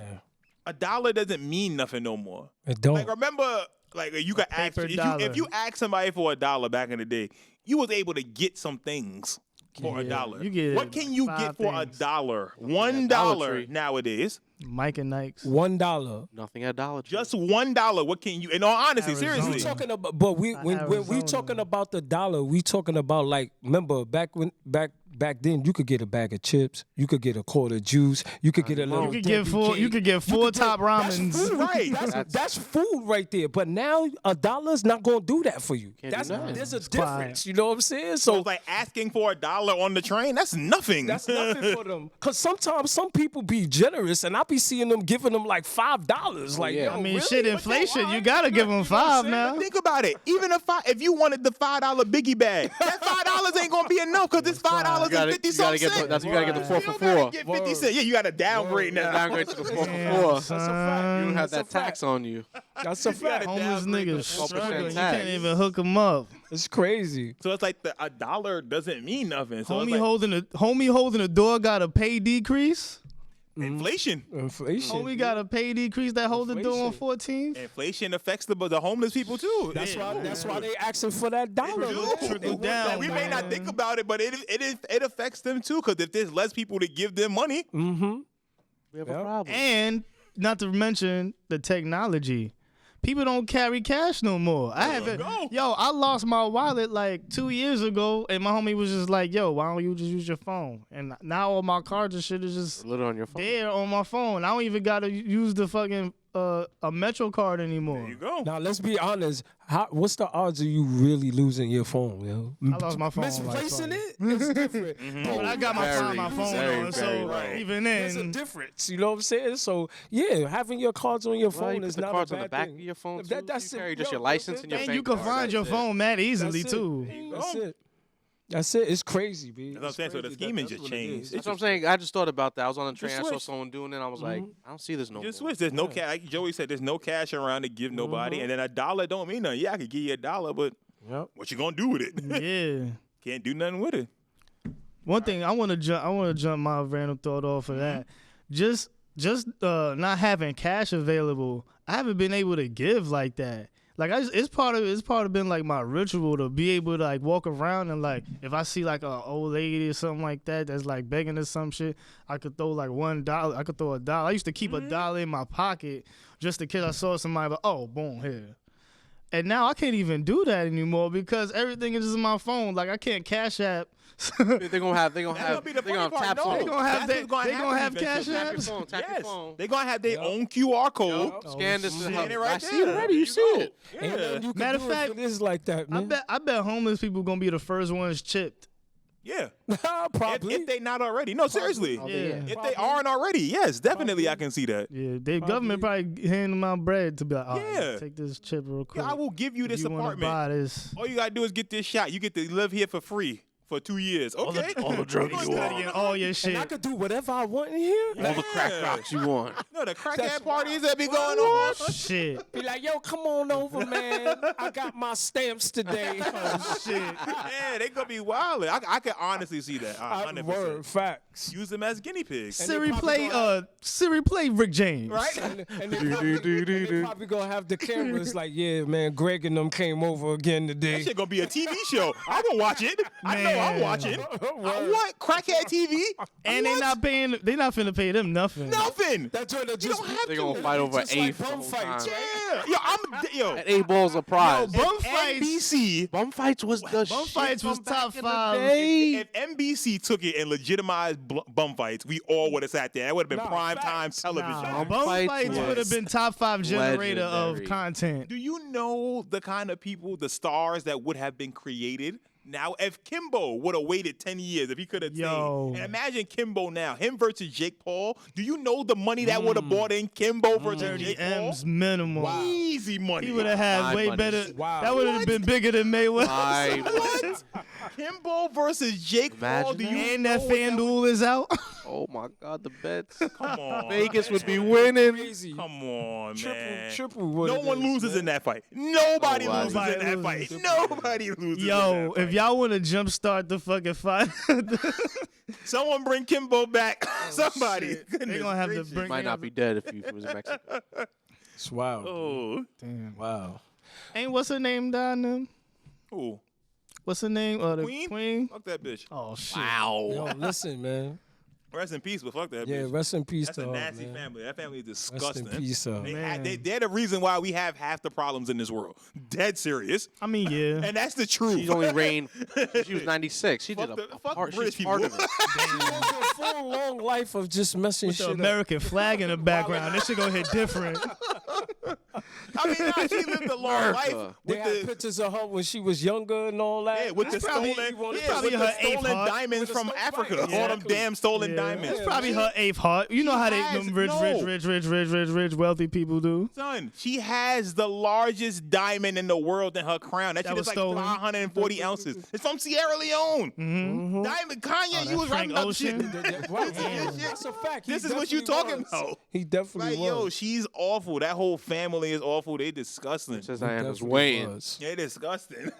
yeah. $1 doesn't mean nothing no more. It don't. Like remember, like you could ask paper if dollar. you ask somebody for $1 back in the day, you was able to get some things for Yeah, $1. you get What can you 5 get for things. $1? Dollar $1 Tree. nowadays. Mike and Nikes. $1. Nothing at Dollar Tree. Just $1. What can you? In all honesty, Arizona. seriously. We talking about, but when we Arizona. talking about the dollar, we talking about like remember back then you could get a bag of chips, you could get a quart of juice, you could get a little. You could get Debbie four. You cake. could get four top That's ramens. food, Right. That's food right there. But now $1's not gonna do that for you. Can't do nothing. There's a quiet. difference. You know what I'm saying? So So it's like asking for $1 on the train. That's nothing. that's nothing for them. Cause sometimes some people be generous, and I be seeing them giving them like $5. Like, yeah. yo, I mean, really? shit, But yo, inflation. all You right, gotta give them you know what I'm 5 saying? now. Think about it. Even if you wanted the $5 biggie bag, that $5 ain't gonna be enough because it's $5 You gotta, and 50 you gotta cents. get the, that's you gotta get the 4 You for don't gotta 4. get 50 cents. Yeah, you gotta downgrade now. Downgrade to the 4 Damn, for 4. son. You don't have That's that a tax on you. That's a fact. Homeless downgrade niggas to 4% struggling. You tax. can't even hook them up. It's crazy. So it's like a dollar doesn't mean nothing. So it's Homie holding the door got a pay decrease. like inflation. Inflation. Homie got a pay decrease that hold the door on 14th. Inflation affects the homeless people too. That's why they asking for that dollar. Trickle down, We may not man. think about it, but it affects them too. Because if there's less people to give them money, We have a problem. And not to mention the technology. People don't carry cash no more. I haven't. go. Yo, I lost my wallet like 2 years ago, and my homie was just like, "Yo, why don't you just use your phone?" And now all my cards and shit is just A little on your phone. there on my phone. I don't even gotta use the fucking a Metro card anymore. there you go. Now let's be honest. What's the odds of you really losing your phone, yo? I lost my phone. Misplacing like, it? It's different. But I got my Very, phone very, on, very so right. even There's a then, difference. You know what I'm saying? So yeah, having your cards on your Well, phone you put is the not cards a on the bad back thing. of your phone too. That's You it. carry just Yo, your license that's and your it. and bank you can card. find your That's it. phone mad easily That's it. too. That's it. That's it. It's crazy, B. That's what I'm saying. So the scheming just changed. That's what I'm saying. I just thought about that. I was on the train. I saw switch. someone doing it. I was like, I don't see this no Just more. switch. There's no cash. Like Joey said, there's no cash around to give nobody, and then $1 don't mean nothing. Yeah, I could give you $1, but Yep. what you gonna do with it? Yeah. Can't do nothing with it. One thing I want to jump my random thought off of that. Just not having cash available. I haven't been able to give like that. Like it's part of been like my ritual to be able to like walk around and like if I see like a old lady or something like that that's like begging or some shit, I could throw like $1. I could throw $1. I used to keep $1 in my pocket just in case I saw somebody. But oh, boom, here. And now I can't even do that anymore because everything is just in my phone. Like I can't Cash App. They're gonna have That's gonna be the they're gonna funny tap part. No, phone. gonna have that's that- what's they gonna have eventually. Cash Tap your Apps? phone. Tap your Yes, phone. they're gonna have their own QR code. Scan this. Scan and it right I see there. it already. You see it. Ain't nothing you can Matter do of fact, if it is like that, man. I bet homeless people gonna be the first ones chipped. Yeah, Probably. if they not already. No, seriously. Yeah. If they aren't already, yes, definitely I can see that. Yeah, the government probably hand them out bread to be like, oh, Yeah. take this chip real quick. Yeah, I will give you If this you wanna apartment. buy this. All you gotta do is get this shot. You get to live here for free for 2 years. Okay. all the drugs you Studying want. all your And shit. I could do whatever I want in here. All the crack rocks you want. No, the crackhead That's parties that be going on. Shit. Be like, yo, come on over, man. I got my stamps today. Shit. Yeah, they gonna be wild. I can honestly see that. 100%. Word, facts. Use them as guinea pigs. Siri probably play Rick James. Right? And they probably gonna have the cameras like, yeah, man, Greg and them came over again today. That shit gonna be a TV show. I will watch it. I know I'm Man. watching. What? Crackhead TV? And they not finna pay them nothing. Nothing. That's what they You just don't have They to. gonna fight over just like eighth. bum fights, Yo, At 8 balls of prize. Bum fights. NBC. Bum fights was the Bum shit fights was from back top in the 5. day. If NBC took it and legitimized bum fights, we all would have sat there. That would have been Nah, prime time facts. television. Nah, Bum Bum fights fights was would have been top 5 generator of legendary. content. Do you know the kind of people, the stars that would have been created? Now, if Kimbo would have waited 10 years, if he could have Yo. stayed, and imagine Kimbo now, him versus Jake Paul. Do you know the money that would have bought in Kimbo versus 30 Jake Paul? M's minimum. Easy money. He would have had My way money. better. Wow. That would have been bigger than Mayweather. My What? Kimbo versus Jake Paul. Imagine Do you And know that what that FanDuel is out. Oh my God, the bets. Come on. Vegas would be winning. crazy. Come on, man. Triple. No one loses in that fight. Nobody Nobody. loses in that Nobody fight. Nobody loses in Yo, that if fight. y'all want to jumpstart the fucking fight, Someone bring Kimbo back. Somebody. they Goodness gonna have to gracious. bring. Might not be dead if he was in Mexico. It's wild. Oh. Damn. Wow. Ain't what's her name down them? Ooh. What's her name? The Queen? Queen. Fuck that bitch. Oh shit. Yo, listen, man. Rest in peace, but fuck that Yeah, bitch. rest in peace That's to a her, nasty man. family. That family is Rest disgusting. in peace, her. Man. They're the reason why we have half the problems in this world. Dead serious. I mean, yeah. And that's the truth. She's only reigned. She was 96. She did Fuck a fuck part. British She's part people. of it. She went through a full long life of just messing The shit up. American flag in the background. This shit gonna hit different. I mean, nah, she lived a long life America. They with had the pictures of her when she was younger and all that. yeah, with the That's probably- stolen, that's yeah, probably with her the eighth stolen heart. diamonds With the from stolen Africa. diamonds. All them Exactly. damn stolen Yeah. diamonds. It's probably her 8th heart. You know how they has- them no. rich wealthy people do. Son, she has the largest diamond in the world in her crown. That, That shit was is like stolen? 540 ounces. It's from Sierra Leone. Mm-hmm. Diamond, Kanye, Oh, you that was Frank writing up shit. Ocean? Right. Damn. That's a fact. He This is what you definitely talking was. about. He definitely Like, was. yo, she's awful. That whole family is awful. They disgusting. Princess He Diana's definitely weighing. was. They disgusting.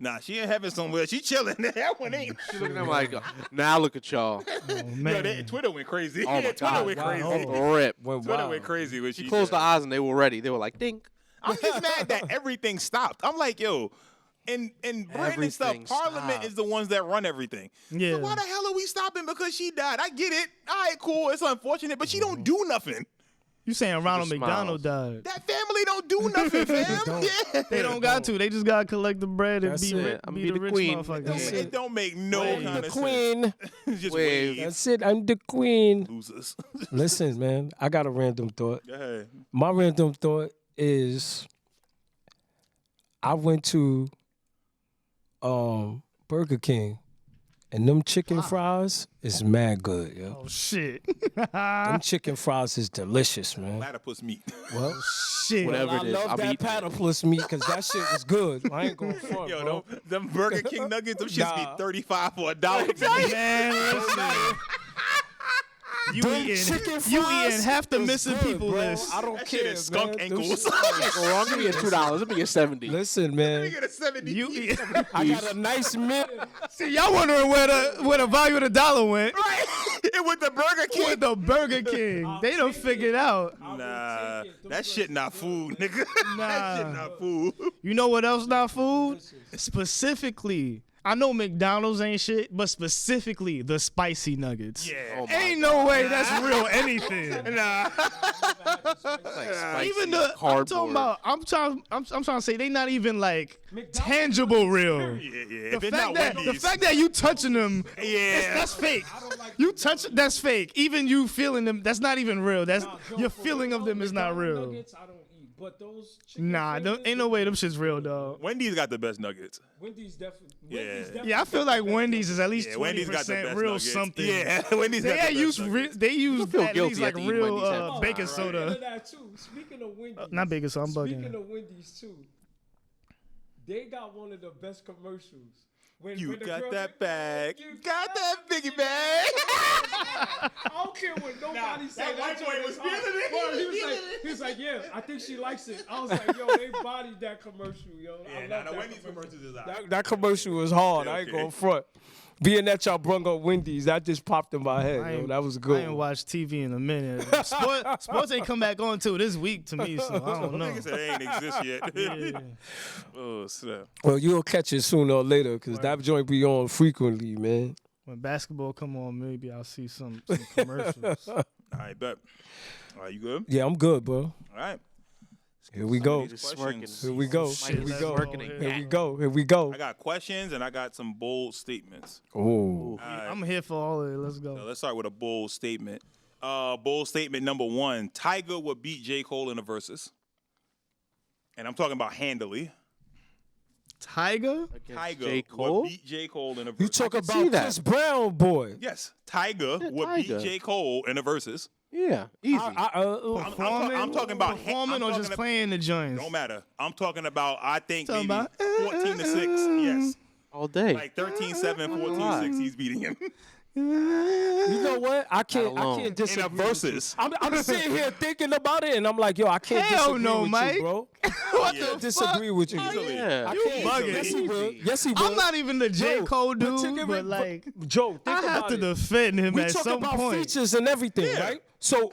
Nah, she in heaven somewhere. She chilling. That one ain't. She looking at him like, now look at y'all. Oh, Yo, man. Twitter went crazy. Oh my Twitter God. went Wow. crazy. Oh. Rip. Went Twitter wild. went crazy when She she closed the said. eyes and they were ready. They were like, dink. I'm just mad that everything stopped. I'm like, yo, in Britain and stuff, Everything Parliament stopped. is the ones that run everything. Yeah. So why the hell are we stopping because she died? I get it. All right, cool. It's unfortunate, but she don't do nothing. You saying Ronald just McDonald smiles. died? That family don't do nothing, fam. Yeah. They don't got to. They just gotta collect the bread and That's be, it. rich, I'ma be be the the rich queen. motherfuckers. That's It don't make no Wave. kind The of queen. sense. Just Wave. wave. That's it. I'm the queen. Losers. Listen, man. I got a random thought. Go ahead. My random thought is I went to Burger King and them chicken fries is mad good, yo. Oh shit. Them chicken fries is delicious, man. Platypus meat. Well, Shit. Whatever I it is, love I'm that eating it. platypus meat because that shit was good. I ain't going front, Yo, bro. them Burger King nuggets, them shits Nah. be 35 for a dollar. Man, listen. You Them eating, chicken you fries eating half the is missing good, people bro. list. I don't That shit care, is skunk man. Them ankles. shit- Go wrong. Give me a $2. Let me get 70. Listen, man. Get a 70. You eat. I got a nice meal. See, y'all wondering where the value of the dollar went. Right. It with the Burger King. With the Burger King. They done figured out. Nah, that shit not food, nigga. That shit Nah. not food. You know what else not food? Specifically, I know McDonald's ain't shit, but specifically the spicy nuggets. Yeah. Oh my Ain't no way that's real anything. Nah. Spicy Even the I'm cardboard. talking about I'm trying to say they not even like tangible real. Yeah, yeah. The If it's fact, not that, Wendy's. the fact that you touching them, Yeah. that's fake. You touch that's fake. Even you feeling them, that's not even real. That's your feeling of them is not real. Nuggets, I don't eat, but those chicken Nah, ain't no way them shit's real, dog. Wendy's got the best nuggets. Wendy's definitely. Yeah. Yeah, I feel like Wendy's is at least Yeah, Wendy's got the 20% best real nuggets. something. Yeah, Wendy's They got the use best nuggets. they use feel at guilty least like after eating real Wendy's every baking time, soda. That too. Speaking of Wendy's, Not baking soda, I'm Speaking bugging. of Wendy's too, they got one of the best commercials You when the got girl that said, bag. "You Got that biggie bag. I don't care what nobody said. that white boy joint was is hard. feeling it. Well, he was like, yeah, I think she likes it. I was like, yo, they bodied that commercial, yo. I love that Wendy's commercial. commercials is out. That commercial was hard. I ain't Okay. going front. Being that y'all brung up Wendy's, that just popped in my head, yo. That was I good. ain't watched TV in a minute. Sports ain't come back on till this week to me, so I don't know. Nigga said they ain't exist yet. Yeah. Oh, snap. Well, you'll catch it sooner or later because that joint be on frequently, man. When basketball come on, maybe I'll see some commercials. All right, bet. All right, you good? Yeah, I'm good, bro. All right. Here we go. These Smirking. questions. Here we go. Shit, Here we let's go. go. Here we go. Here we go. I got questions and I got some bold statements. Oh. All right. I'm here for all of it. Let's So go. let's start with a bold statement. Bold statement number 1: Tyga would beat J. Cole in the Verzuz, and I'm talking about handily. Tyga? Tyga J. Cole? would beat J. Cole in the Verzuz. You talk see about that. Chris Brown, boy. Yes, Tyga Yeah, would beat Tyga. J. Cole in the Verzuz. Yeah, easy. I'm talking about performing or just playing the joints. Don't matter. I'm talking about, I think, Talking maybe about, 14 to 6. Yes. All day. Like 13-7, 14-6, he's beating him. You know what? I can't In a disagree. Verzuz. I'm sitting here thinking about it, and I'm like, yo, I can't Hell disagree no, with Mike. you, bro. What Yeah. the Disagree with you. Easily. yeah. I You can't. bugging. Yes, he will. Easy. Yes, he will. I'm not even the J. Yo, Cole but dude, take it- but like, Joe, think I have about to it. defend him We at talk some about point. features and everything, Yeah. right? So,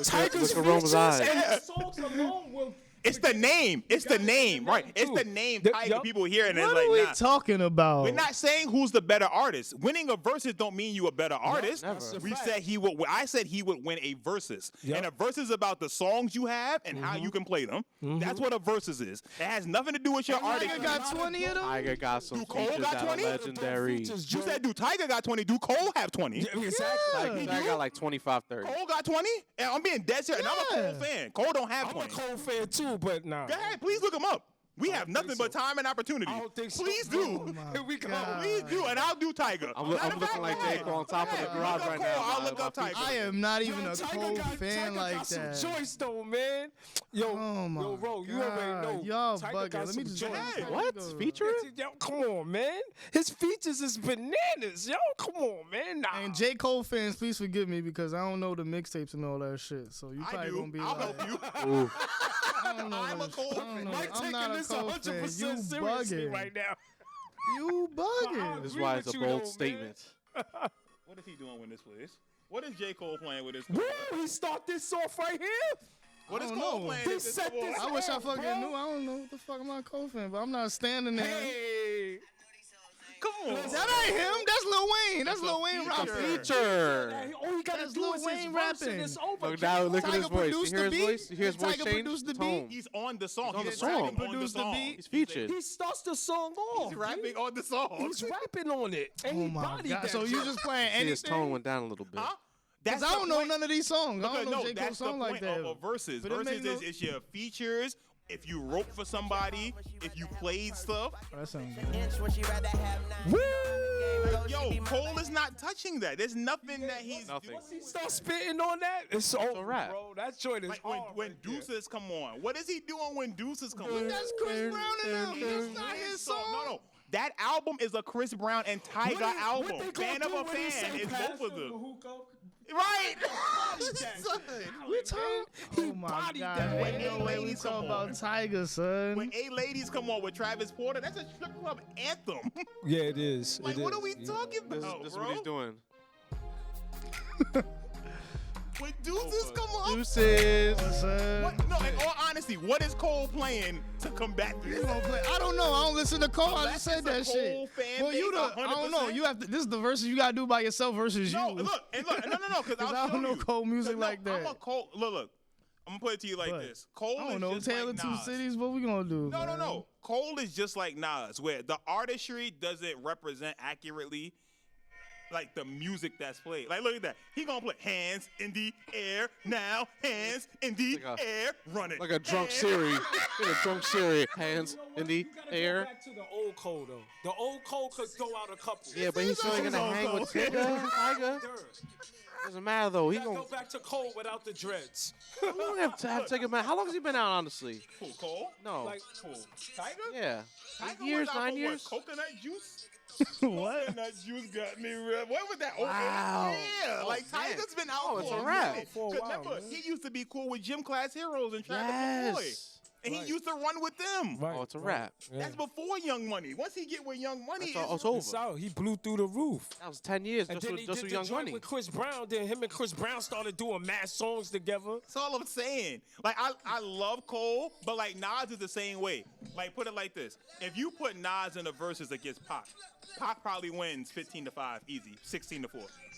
Tiger's look at Rome's features eyes. and songs alone will. It's the name. It's the name, right? It's the name Tyga. People hear it and What it's are we like, nah. talking about? We're not saying who's the better artist. Winning a versus don't mean you a better artist. never. We said he would. I said he would win a versus, and a versus is about the songs you have and how you can play them. That's what a versus is. It has nothing to do with your artist. Tyga got 20 of them? Tiger got some Do Cole features got that are 20? legendary. You said, do Tyga got 20? Do Cole have 20? Exactly. Tiger got like 25, 30. Cole got 20? And I'm being dead serious. And I'm a Yeah. Cole fan. Cole don't have I'm a 20. Cole fan too, but nah. Go ahead, please look him up. We have nothing but time and opportunity. I don't think so. Please do. Here we go. Please do, and I'll do Tiger. I'm Matter of looking fact, like go J. ahead. Cole on top of the Yeah, garage look up right Cole, now. I'll look up Tiger. I am not even a Tiger Cole got- fan Tiger like got some that. choice though, man. Yo, Oh my yo, Ro, you God. already know. Y'all Tiger bugging. got Let me some just choice. Hey, What? Featuring? Yo, come on, man. His features is bananas. Yo, come on, man. Nah. And J. Cole fans, please forgive me because I don't know the mixtapes and all that shit. So you I probably do. gonna be I'll like, help you. I don't know I'm a this. Cole I don't fan. know. Mike I'm taking not a this Cole 100% fan. You seriously bugging right now. You bugging. This is agree why with it's a you, bold though, man. statement. What is he doing with this place? What is J. Cole playing with this? Woo, he start this off right here. What is I don't Cole know. playing? He with this? set this I wish I off, fucking bro. knew. I don't know what the fuck. I'm not a Cole fan, but I'm not standing there. Hey. Come on. That ain't him. That's Lil Wayne. That's Lil Wayne feature. rapping. Feature. All he gotta That's do Lil is Wayne his verse rapping. and it's over. Look now, look at his Tyga voice. You produced hear the his beat? voice? You hear his voice Tyga change? produced the Tone. beat? He's on the song. He's on He's the rapping song. on the Produced the song. beat. He's featured. He starts the song off. He's rapping on the song. He's rapping on it. And Oh he my bodied god! that So you joint. just playing See, his tone anything? went down a little bit. Huh? Because That's I the don't know point. none of these songs. I Because don't know J. Cole that's the song like point that. of a versus. But it Versus make no- is it's your features. If you wrote for somebody, if you played stuff. Oh, that sounds good. Yo, Cole is not touching that. There's nothing that he's Nothing. doing. He start spitting on that. It's over, rap. bro. That joint is Like hard. when right there. Deuces come on. What is he doing when Deuces come on? That's Chris Brown and them. That's not his song. No. That album is a Chris Brown and Tyga album. Fan of a fan is both of them. Right. We talking? He Oh my bodied god! that. When Ain't no A way we ladies talk come about on. Tyga, son. When A Ladies come on with Travis Porter, that's a strip club anthem. Yeah, it is. Like, it what is. are we talking This about, is bro? what he's doing. When Deuces come on. Deuces. Son. What? No, in all honesty, what is Cole playing to combat You this? gonna play? I don't know. I don't listen to Cole. I Unless just said it's a that shit. Cole fan Well, you base, the. I don't know. 100%. You have to. This is the verses you gotta do by yourself versus No, you. look, because I I'll don't show know you. Cole music 'Cause like that. I'm a Cole. Look. I'm gonna put it to you like What? this. Cole I is don't know. just Taylor like Two Nas. Cities. What we gonna do? No. man? Cole is just like Nas, where the artistry doesn't represent accurately like the music that's played. Like, look at that. He gonna play hands in the air now, hands in the Like a- air, run it. Like a drunk Hands- Siri. In a drunk Siri. Hands in the You gotta go air. back to the old Cole though. The old Cole could throw out a couple. Yeah, but he's still This is gonna all hang with Cole. Tyga. Doesn't matter though. He You gotta gonna. go back to Cole without the dreads. We don't have to take him out. How long has he been out? Honestly, Who, Cole? no. Like Who? Tiger? Yeah. Tiger 8 years, was out 9 for years. What, coconut juice? What? That juice got me real. What was that? Wow. Yeah, Oh, like man. Tyga's been out Oh, for it's a a wrap. minute. For a 'Cause while, remember, man. he used to be cool with Gym Class Heroes and Travis Boy. Yes. And he used to run with them. Right, Oh, it's a wrap. Yeah. That's before Young Money. Once he get with Young Money, That's all, it's it's It's over. out. He blew through the roof. That was 10 years And just then with, he just did with the Young joint Money. with Chris Brown. Then him and Chris Brown started doing mad songs together. That's all I'm saying. Like I love Cole, but like Nas is the same way. Like put it like this: if you put Nas in the verses against Pac, Pac probably wins 15-5, easy, 16-4.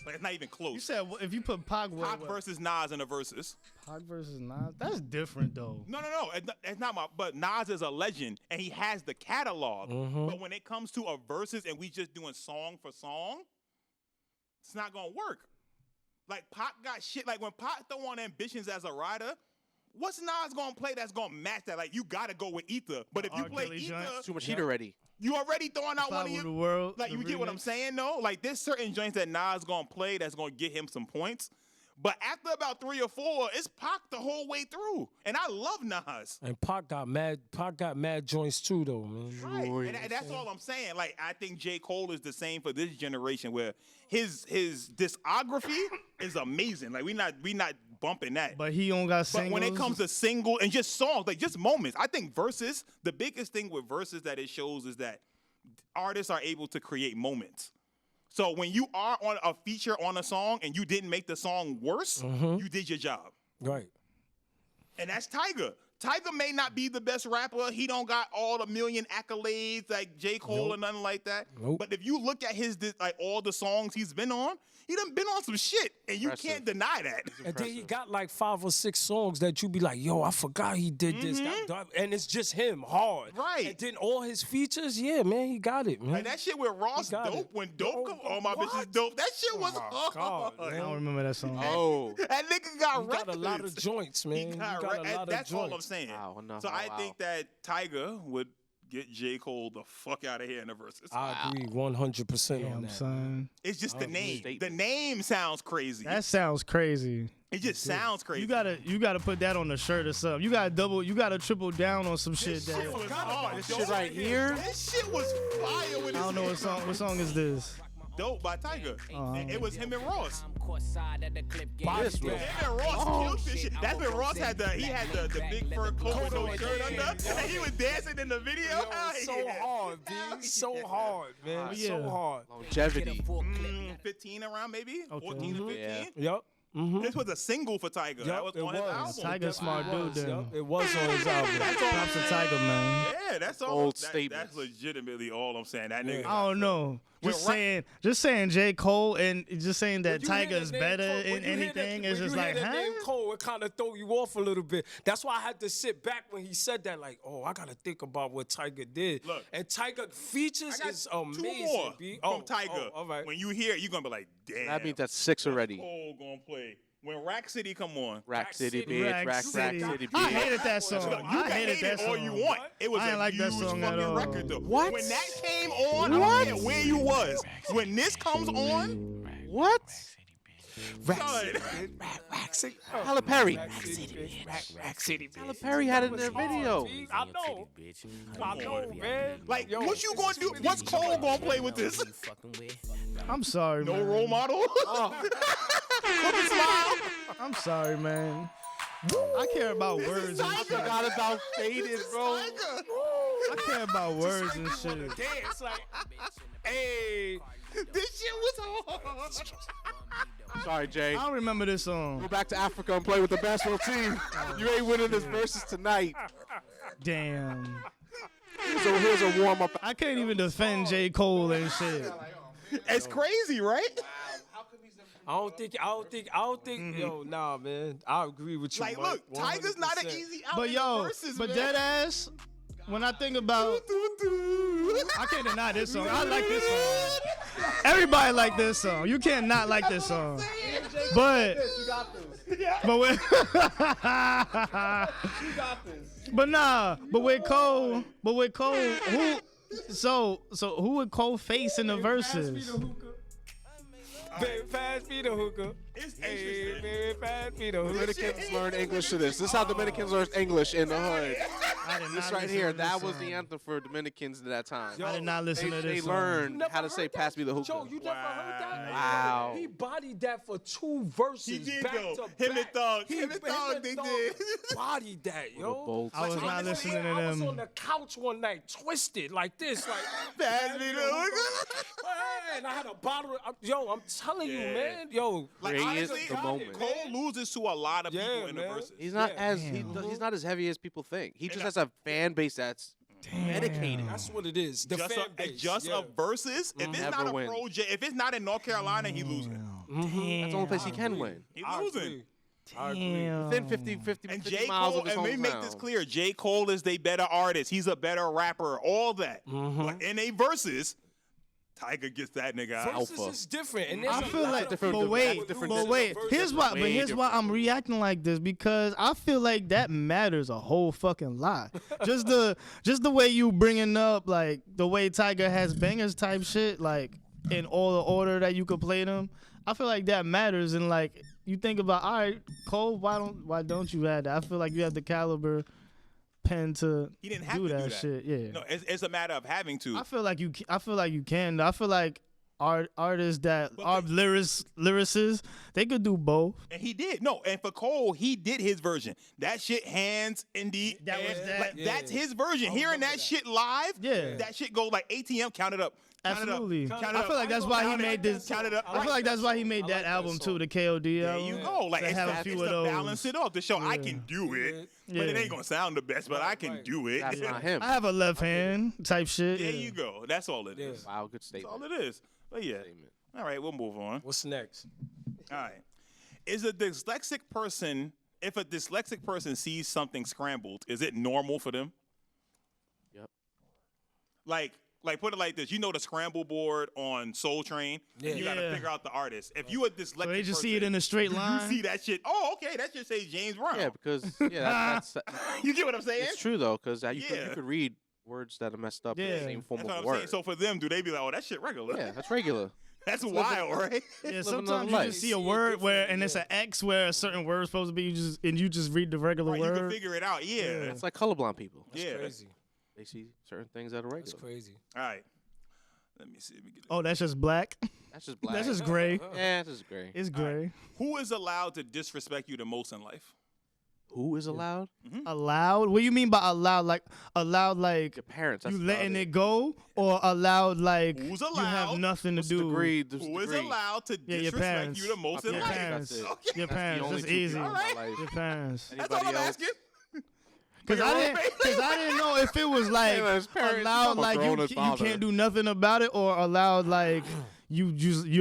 Like it's not even close. You said if you put Pac versus Nas in the verses. Pac versus Nas, that's different though. No. It's not my. But Nas is a legend, and he has the catalog. But when it comes to a verses, and we just doing song for song, it's not gonna work. Like Pac got shit. Like when Pac throw on Ambitions as a rider, what's Nas gonna play that's gonna match that? Like you gotta go with Ether. But if you R. play Kelly Ether, joint. Too much heat already. you already throwing out one of Five your. of the world. Like the you get what I'm remix. saying though? Like there's certain joints that Nas gonna play that's gonna get him some points. But after about 3 or 4, it's Pac the whole way through. And I love Nas. And Pac got mad joints too, though, man. Right. And that's all I'm saying. Like I think J. Cole is the same for this generation where his discography is amazing. Like we not bumping that. But he don't got But singles. when it comes to single and just songs, like just moments, I think verses, the biggest thing with verses that it shows is that artists are able to create moments. So when you are on a feature on a song and you didn't make the song worse, you did your job. Right. And that's Tyga. Tyga may not be the best rapper. He don't got all the million accolades like J. Cole or nothing like that. Nope. But if you look at his like all the songs he's been on, he done been on some shit, and you Impressive. can't deny that. And then he got like 5 or 6 songs that you be like, yo, I forgot he did this. And it's just him, hard. Right. And then all his features, yeah, man, he got it, man. Like that shit with Ross He got dope it. when dope come on my bitch is What? dope. That shit was Oh, God, hard. I don't remember that song. Oh. That nigga got He got a lot of records. joints, man. He got a lot of That's all I'm joints. saying. Wow, no, so I wow. think that Tyga would get J. Cole the fuck out of here in the verses. I agree 100% on Damn, that. son. It's just the name. Statement. The name sounds crazy. That sounds crazy. It just sounds crazy. You gotta put that on the shirt or something. You gotta triple down on some shit This shit that was hard. This shit right here. This shit was fire with I don't know what song. What song is this? Dope by Tyga. It was him and Ross. This was- Him and Ross killed this shit. That's when Ross had the big fur coat with no shirt under, and he was dancing in the video. Yo, Hell it's so yeah. hard, B. So hard, man. Yeah. So hard. Longevity. 15 around maybe, Okay. 14 to 15. Yeah. Yep. This was a single for Tyga. That was it on his was. album. Tyga smart dude. Then Yep, it was on his album. That's all I'm props to saying. Tyga, man. Yeah, that's all. Bold That's statements. legitimately all I'm saying. That nigga. I don't know. Just When saying J. Cole and just saying that When you hear Tyga is the name better Cole- in when you hear anything that- is when just you like, hear that name huh? Cole, it kind of throw you off a little bit. That's why I had to sit back when he said that, like, oh, I gotta think about what Tyga did. Look. And Tyga features I got is 2 amazing. more B. from Tyga. all right. When you hear it, you're gonna be like, damn. That means that's 6 already. Cole gonna play. When Rack City come on. Rack City, City. bitch. Rack Rack City. City, I bitch. hated that song. Look, you I can hated hate that it song. all you want. It was I a ain't like that huge song at fucking all. record though. What? When that came on, I don't care where you was. When this comes on, What? son, Rack City. Tyler Perry. Rack City. Tyler Perry had it in their video. I know. I know, man. like, what you gonna do? What's Cole gonna play with this? I'm sorry, No man. role model. Crooked smile. I'm sorry, man. I care about words and Tyga. shit. Forgot about Faded, bro. Tyga. I care about words and shit. Dance like, hey. This shit was hard. Sorry, Jay. I don't remember this Go song. back to Africa and play with the basketball team. You ain't winning this versus tonight. Damn. So here's a warm up. I can't even defend J. Cole and shit. It's crazy, right? I don't think, yo, nah, man. I agree with you. Like, Mike, look, Tyga's not an 100%. easy out But in yo, the verses, but man. dead ass, when I think about, I can't deny this song. I like this song. Everybody like this song. You can't not like this song. But when, but nah, but with Cole, who? So who would Cole face in the verses? Baby, pass me the hookah. It's Hey, interesting. baby, pass me the hookah. Dominicans learn English to this. This is how Dominicans learn English in the hood. I did This not right listen here, to this that was the song. anthem for Dominicans at that time. I did not listen to They this song. learned never how to heard say that? "pass me the hookah." Joe, you never heard that? Wow. He bodied that for 2 verses. He did, back though. to Him back. and Thug. Him and Thug, they did. Bodied that, yo. bold I was Like, not honestly, listening to I was them. on the couch one night, twisted like this, like Pass me the hookah. Hey, and I had a bottle. Yo, I'm telling you, Yeah. man. Yo, Like, Create honestly, the moment. Cole loses to a lot of people in the man. verses. He's not Yeah. as he's not as heavy as people think. He just has a fan base that's dedicated. that's what it is. The fan base. A versus. If it's Never not a win. Pro J, if it's not in North Carolina, he losing. That's the only place he can win. He I losing. agree. Within 50 And 50 J. miles Cole, of his and we make hometown. this clear, J. Cole is the better artist. He's a better rapper. All that. But in a versus, Tyga gets that nigga out. Versus Alpha. is different. And there's I a feel lot like, of different- but people wait, that different- would but wait. lose the Here's why, way but here's why different. I'm reacting like this because I feel like that matters a whole fucking lot. just the way you bringing up like the way Tyga has bangers type shit, like in all the order that you could play them. I feel like that matters, and like you think about, all right, Cole, why don't you have that? I feel like you have the caliber pen to He didn't have do to that do that. shit. Yeah, No, it's a matter of having to. I feel like you can. I feel like artists that But are lyricists, they could do both. And he did. No, and for Cole, he did his version. That shit, hands in the That was air. that. Like, Yeah. that's his version. Hearing that shit live, Yeah. that shit go like ATM, count it up. Count Absolutely. It up, count it I up. feel like that's why he Count it made up, this. Count it up. I feel like that's why he made I that like that album too, song. the KOD There album. you go. Like To it's, have a it's few to of those. balance it off to show I can do it, but it Yeah. ain't gonna sound the best. But I can right. do it. That's not him. I have a left hand type shit. There yeah. you go. That's all it is. Wow, good That's all statement. it is. But yeah. Statement. All right, we'll move on. What's next? All right. If a dyslexic person sees something scrambled, is it normal for them? Yep. Like put it like this. You know the scramble board on Soul Train? Yeah. And you gotta Yeah. figure out the artist. If you a dyslexic So they just person, see it in a straight you line. see that shit. Oh, okay, that shit says James Brown. Yeah, because that's You get what I'm saying? it's true though, because you Yeah. could read words that are messed up in Yeah. the same form That's what of I'm word. saying. So for them, do they be like, oh, that shit regular? Yeah, that's regular. That's wild, right? Yeah, Living sometimes another you life. just see a word where and it's an X where a certain word is supposed to be. You just read the regular Right, you can word. figure it out. Yeah. It's like colorblind people. Yeah. Crazy. They see certain things that are That's regular. crazy. All right. Let me see. Let me get it. Oh, that's just black. That's just black. That's just gray. Yeah, that's just gray. It's gray. Who is allowed to disrespect you the most in life? Who is allowed? Allowed? What do you mean by allowed? Like allowed, like Your parents. That's you about letting it go, or allowed like Who's you have allowed? nothing to What's the do. degree? There's Who is degree. allowed to Yeah, your disrespect parents. you the most in My Your life? parents. That's it. Okay. Your That's the parents. only That's two easy. people in my life. Your parents. That's all I'm Anybody else? asking. Because I didn't know if it was like Yeah, his parents, allowed, I'm a like grown-ass you father. can't do nothing about it, or allowed, like you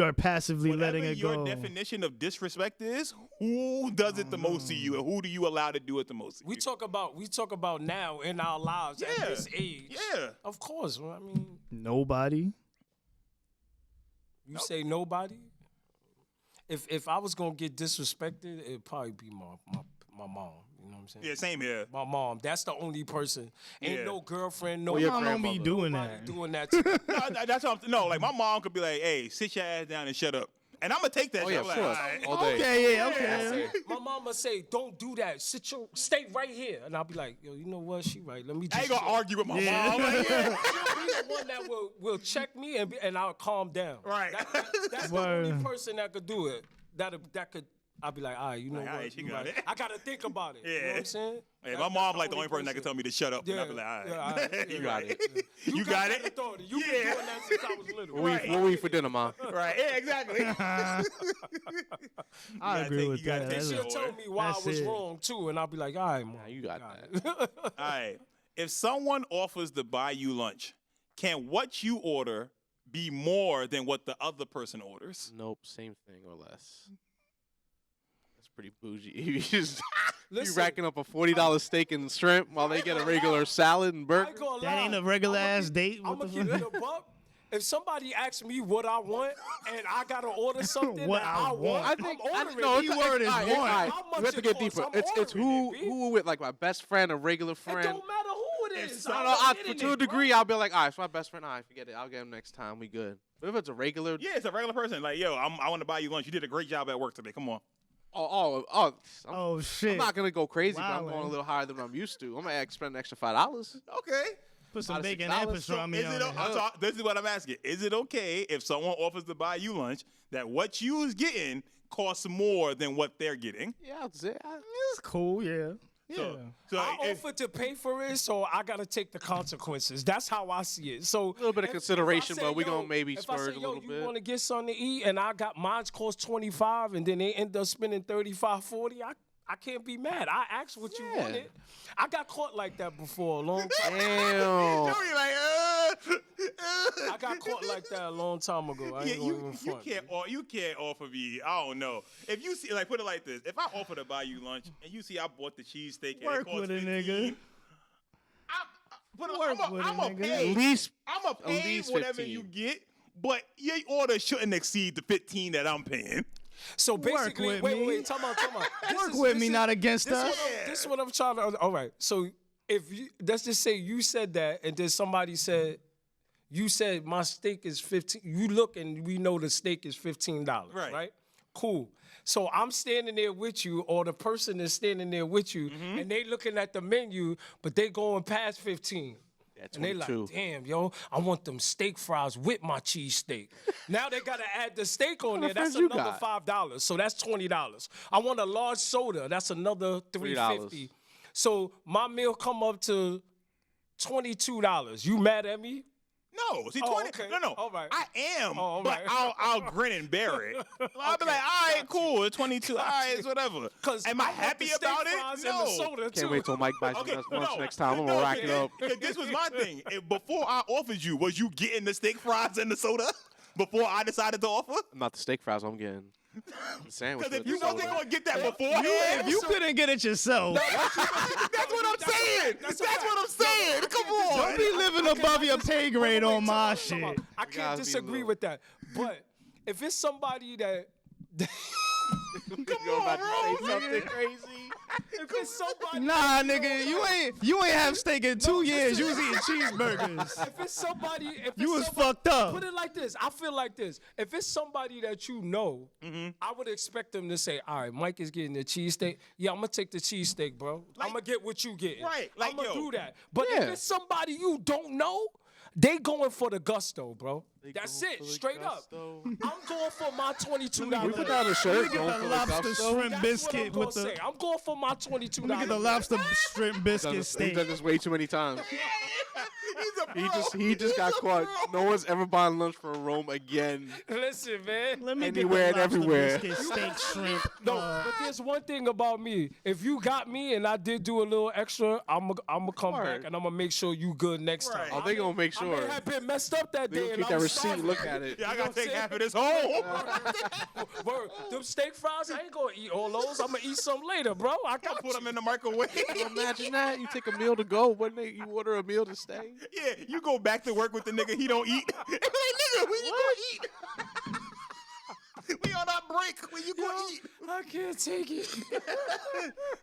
are passively letting Whatever it your go. definition of disrespect is, who does it the most to you, and who do you allow to do it the most to We you? talk about now in our lives at Yeah. this age. Yeah. Of course. I mean, Nobody. you say nobody. If I was gonna get disrespected, it'd probably be my mom. You know what I'm saying? Yeah, same here. My mom. That's the only person. Ain't Yeah. no girlfriend. No Well, your Mom don't be grandmother. doing nobody that. doing that. To me. No, that's what I'm. No, like my mom could be like, "Hey, sit your ass down and shut up," and I'm gonna take that. Oh shit. yeah, I'm of like, course. all right. All day. Okay, yeah, okay. My mama say, "Don't do that. Stay right here." And I'll be like, "Yo, you know what? She right. Let me just." I ain't gonna argue with my Yeah. mom. Like, yeah. She'll be the one that will check me and I'll calm down. Right. That's the Word. only person that could do it. That could. I'll be like, all right, you know Like, what? all right, she You got right. it. I gotta think about it. You know Yeah. what I'm saying? Hey, That- my that's mom like the only person that can tell me to shut up, and Yeah, I be like, all right, yeah, all right, you yeah. got it. You got got that it. authority. You've Yeah. been doing that since I was little. What we eat for dinner, Mom? Right? Yeah, exactly. I agree take- with you gotta that. take That's shit a- She'll tell me why That's I was it. wrong too, and I'll be like, all right, mom. Nah, you got that. it. All right. If someone offers to buy you lunch, can what you order be more than what the other person orders? Nope, same thing or less. That's pretty bougie. You just you Listen, racking up a $40 steak and shrimp while they get a regular salad and I burger. ain't gonna That lie. ain't a regular I'ma ass keep- date. What I'ma the keep fuck? it a buck. If somebody asks me what I want and I gotta order something What that I I want. want, I I'm ordering no, it. Keyword is alright, one. alright, How we much have to it get costs, deeper. I'm It's ordering who it, B. who with, like my best friend, a regular It friend. don't matter who it is. some- I'm no, not To getting a it, degree, bro. I'll be like, all right, it's my best friend. All right, forget it. I'll get him next time. We good. But if it's a regular, Yeah, it's a regular person. Like, yo, I want to buy you lunch. You did a great job at work today. Come on. Oh shit! I'm not gonna go crazy, but I'm Wildin'. going a little higher than I'm used to. I'm gonna spend an extra $5. Okay. Put some Out of bacon $6. and pastrami Is on it? there. This is what I'm asking. Is it okay if someone offers to buy you lunch that what you is getting costs more than what they're getting? Yeah, I'll say. It's cool, yeah. Yeah. So I if- offered to pay for it, so I gotta take the consequences. That's how I see it. So a little bit of consideration, but we gonna maybe if I splurge say, a little you bit. want to get something to eat, and I got mine's cost 25, and then they end up spending 35, 40. I can't be mad. I asked what you Yeah. wanted. I got caught like that before a long time. Damn. Joey like, I got caught like that a long time ago. I ain't gonna even front. you can't offer me. I don't know. If you see, like, put it like this: if I offer to buy you lunch and you see I bought the cheesesteak, and Work it costs with it, 15, nigga. I'm with it, a nigga. pay. At least I'm a pay least whatever 15. you get, but your order shouldn't exceed the 15 that I'm paying. So basically, with wait, me. time out. Work with me, not against us. This is what I'm trying to. All right. So if you, let's just say you said that, and then somebody said, you said my steak is 15. You look and we know the steak is $15. Right. Right. Cool. So I'm standing there with you, or the person is standing there with you, and they looking at the menu, but they going past 15. Yeah, And they like, 22. damn, yo, I want them steak fries with my cheesesteak. Now they gotta add the steak on there. That's friends you another got? $5. So that's $20. I want a large soda. That's another $3.50. So my meal come up to $22. You mad at me? No, see, Oh, 20. okay. No. All right. I am, Oh, all but right. I'll grin and bear it. I'll be like, all right, cool, it's 22. All right, it's whatever. Am I want happy the steak about fries it? and the No. soda Can't too. wait till Mike buys Okay, us lunch no. next time. I'm gonna rack it up. This was my thing. Before I offered you, was you getting the steak fries and the soda? Before I decided to offer? Not the steak fries. I'm getting the sandwich. Because if with you the wasn't soda. going to get that beforehand, If you couldn't get it yourself, that's what I'm saying. That's what I'm saying. Come on. don't be living above your pay grade on my Time shit. out. I gotta can't be disagree little. with that. But if it's somebody that You're about to say something crazy. if it's somebody Nah, nigga, you ain't have steak in 2 years. You was eating cheeseburgers. if it's somebody, if You it's was somebody- fucked up. Put it like this. I feel like this. If it's somebody that you know, I would expect them to say, "All right, Mike is getting the cheesesteak. Yeah, I'm gonna take the cheesesteak, bro. I'm gonna get what you getting. Right, like, I'm gonna yo. do that. But if Yeah. it's somebody you don't know, they going for the gusto, bro. That's going it, for the straight gusto. up. I'm going for my $22. We put that on a shirt. Get going the for lobster gusto. shrimp That's biscuit what I'm gonna with the. say. I'm going for my $22. Let me get the lobster shrimp biscuit He's steak. done this way too many times. He's a pro. He just got He's a caught. pro. No one's ever buying lunch from Rome again. Listen, man. Let me Anywhere get and the lobster everywhere. biscuit steak shrimp. No, but there's one thing about me. If you got me and I did do a little extra, I'm gonna come Word. back and I'm gonna make sure you good next Right. time. Oh, they gonna make I sure. may have been messed up that They day. gonna and keep that I'm receipt. starving. Look at it. Yeah, I You know got what to take I'm half of this home. Word. Them steak fries, I ain't gonna eat all those. I'm gonna eat some later, bro. I got Put them in the microwave. Imagine that. You take a meal to go. You order a meal to stay. Yeah, you go back to work with the nigga he don't eat. Like, nigga, when you gonna eat? We on our break. When you gonna eat? I can't take it.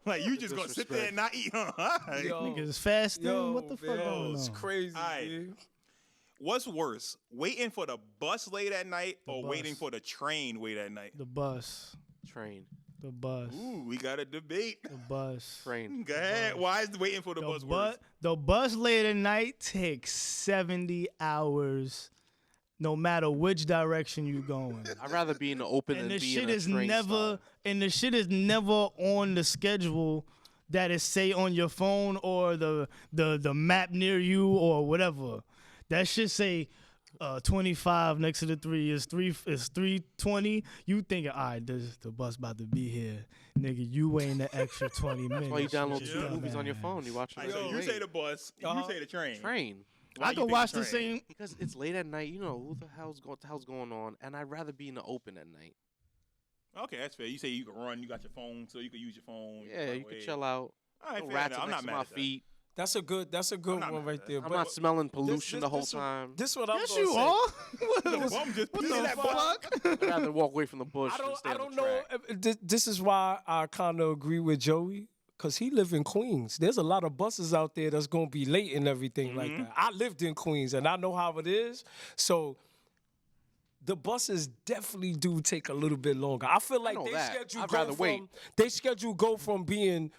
Like, you just gonna sit there and not eat, huh? Yo, Niggas fasting. yo, What the fuck man, going it's on? crazy. Aight. Man. What's worse, waiting for the bus late at night or bus. waiting for the train late at night? The bus. Train. The bus. Ooh, we got a debate. The bus. Train. Go ahead. Why is waiting for the bus worse? The bus late at night takes 70 hours, no matter which direction you going. I'd rather be in the open And than the be shit in a is train never stop. and the shit is never on the schedule that is say on your phone or the map near you or whatever. That shit say 25 next to the 3 is 320. You thinking, all right, the bus about to be here. Nigga, you waiting the extra 20 minutes. That's why you download Yeah. two movies on your phone. You watch All it. right, so you say the bus, you say the train. train. Why I you can pick watch the train? same. Because it's late at night. You know who the hell's going on, and I'd rather be in the open at night. Okay, that's fair. You say you can run, you got your phone, so you can use your phone. Yeah, run you can away. chill out. All right, No fair rats enough. I'm next not to mad my at that. feet. That's a good not one mad right at there. that. I'm But not smelling pollution the whole this- time. This what I'm Yes, gonna you say. are. The bum just What pissed the that bus. fuck? I'd rather walk away from the bush I than stay don't on the know. track. This is why I kind of agree with Joey. Cause he live in Queens. There's a lot of buses out there that's gonna be late and everything like that. I lived in Queens and I know how it is. So the buses definitely do take a little bit longer. I feel like know they that. schedule I'd go rather from wait. they schedule go from being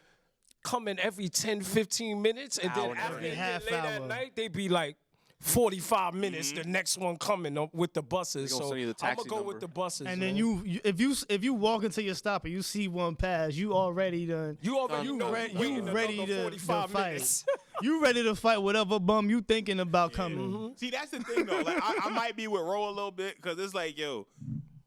coming every 10, 15 minutes, and then Hour and after 30. they Half get late at hour. night, they be like 45 minutes. The next one coming up with the buses. They gonna So send you the I'm taxi gonna go number. with the buses. And man. then if you walk into your stop and you see one pass, you already done. You already You know re- you waiting ready another to 45 fight. minutes. You ready to fight whatever bum you thinking about coming. See, that's the thing though. Like I might be with Ro a little bit because it's like, yo,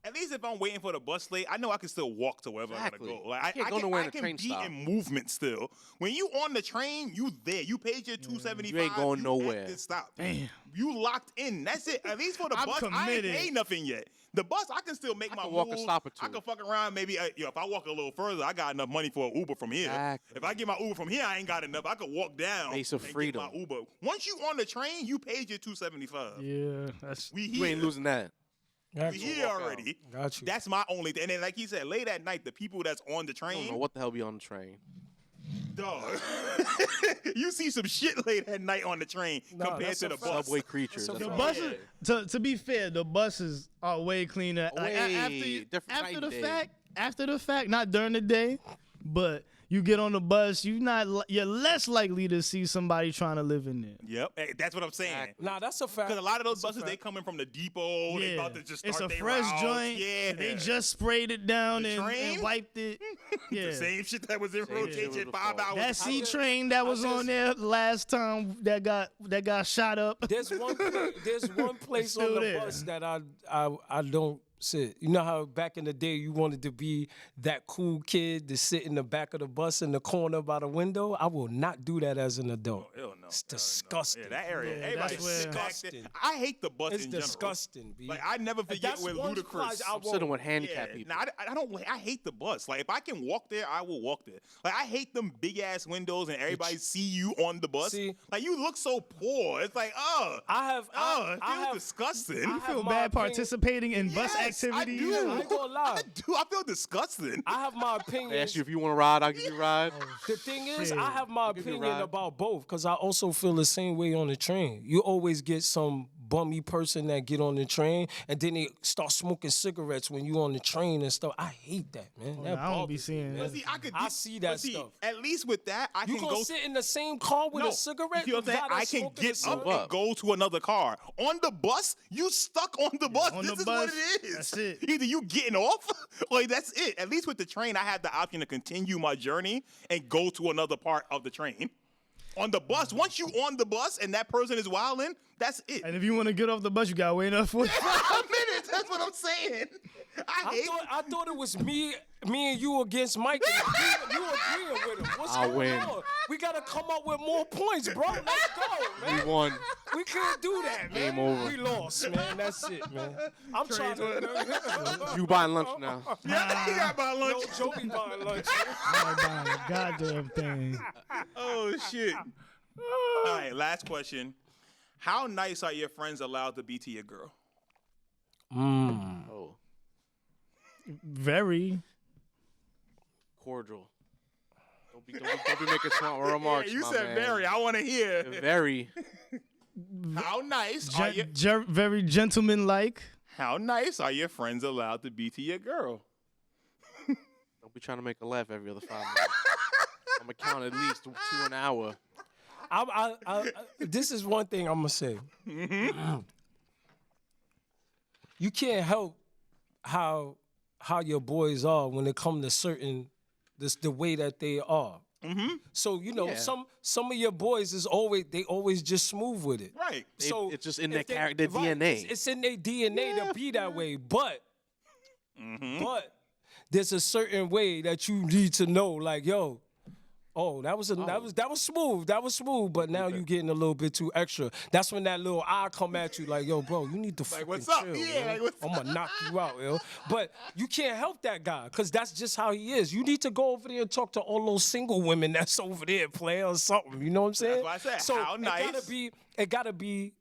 at least if I'm waiting for the bus late, I know I can still walk to wherever Exactly. I'm gonna go. Like You can't go nowhere in I a can train be stop. in movement still. When you on the train, you there. You paid your $275. You ain't going nowhere. At this stop. Damn. You locked in. That's it. At least for the I'm bus, I ain't committed. paid nothing yet. The bus, I can still make my can walk a moves. stop or two. I can fuck around. Maybe if I walk a little further, I got enough money for an Uber from here. Exactly. If I get my Uber from here, I ain't got enough. I could walk down Base of and freedom. get my Uber. Once you on the train, you paid your $275. Yeah, that's We You here. ain't losing that. We here already. Got you. That's my only thing. And then, like he said, late at night, the people that's on the I don't know train, what the hell be on the train. dog. You see some shit late at night on the train compared that's to a the fact. bus. Subway creatures. That's a That's the fact. all. buses. To be fair, the buses are way cleaner. Like, Way different after night the and day. fact, after the fact, not during the day, but you get on the bus, you're less likely to see somebody trying to live in there. Yep, hey, that's what I'm saying. Exactly. Nah, that's a fact. Because a lot of those That's a buses, they fact. coming from the depot. They about to just it's a start their fresh routes. joint. Yeah, They just sprayed it down The and train? wiped it. Yeah, the same shit that was in Same shit rotation was 5 before. hours. that before. C train that was on there last time that got shot up. There's one place on still the there. bus that I don't sit. You know how back in the day you wanted to be that cool kid to sit in the back of the bus in the corner by the window? I will not do that as an adult. Hell no. It's Hell no. disgusting. Yeah, that area. Yeah, everybody that's where- Disgusting. I hate the bus It's in general. disgusting, B. Like I never forget that's when one Ludacris. place I I'm sitting with handicapped people. Nah, I don't. I hate the bus. Like if I can walk there, I will walk there. Like I hate them big ass windows and everybody see you on the bus. See- like you look so poor. It's like I it have feels disgusting. I You feel have my bad opinion. participating in bus Yes, activities. I do. I ain't gonna lie. I do. I feel disgusting. I have my They opinion. ask you if you want to ride, I'll give you a ride. The thing is, Shit. I have my give you a opinion ride. about both because I also feel the same way on the train. You always get some bummy person that get on the train and then they start smoking cigarettes when you on the train and stuff. I hate that, man. That I don't be bothers me, seeing man. that. But see, I could. I see that but see, stuff. At least with that, I You can gonna go. sit in the same car with No, a cigarette? You know what I'm saying? got us I can smoking a get up cigarette? and go to another car. On the bus, you stuck on the bus. on This the is bus, what it is. that's it. Either you getting off, or that's it. At least with the train, I had the option to continue my journey and go to another part of the train. On the bus, once you on the bus and that person is wilding, that's it. And if you want to get off the bus, you gotta wait enough for it. 5 minutes. That's what I'm saying. I thought it was me and you against Mike. And you agreeing with him. What's I'll going win. on? We gotta come up with more points, bro. Let's go, man. We won. We can't do that, man. Game over. We lost, man. That's it, man. I'm trying to. You buying lunch now. Yeah, you got my lunch. No, Joey buying lunch. Goddamn thing. Oh shit. All right, last question. How nice are your friends allowed to be to your girl? Oh, Very. cordial. Don't be making smart remarks. you my said man. very. I want to hear. Very. How nice are you? Very gentlemanlike. How nice are your friends allowed to be to your girl? Don't be trying to make her laugh every other 5 minutes. I'm gonna count at least 2 an hour. This is one thing I'm gonna say. You can't help how your boys are when it comes to certain the way that they are. So you know, Yeah. some of your boys they always just smooth with it. Right. So It's just in if their character, their DNA. It's in their DNA to be that way. But there's a certain way that you need to know, like, yo, that was smooth. That was smooth. But now you getting a little bit too extra. That's when that little eye come at you, like, yo, bro, you need to fucking what's up? chill. Yeah, yo. like, what's I'm gonna knock you out, yo. But you can't help that guy, because that's just how he is. You need to go over there and talk to all those single women that's over there, player or something. You know what I'm saying? That's why I said, so how nice. It gotta be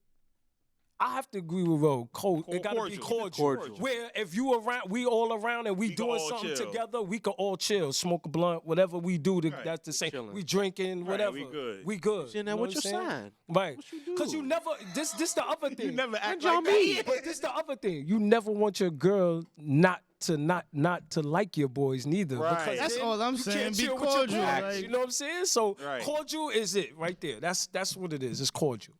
I have to agree with Ro. It gotta be cordial. Where if you around, we all around and we doing something together, we can all chill, smoke a blunt, whatever we do. That's the same. Chilling. We drinking, whatever. We good. You know, what's your sign? Right. What you do? Because you never. This the other thing. You never act y'all like meet? that. But this the other thing. You never want your girl not to like your boys neither. Right. Because That's then all I'm you saying. can't Be chill with your cordial, boys, like- you know what I'm saying? So Right. cordial is it right there. That's what it is. It's cordial.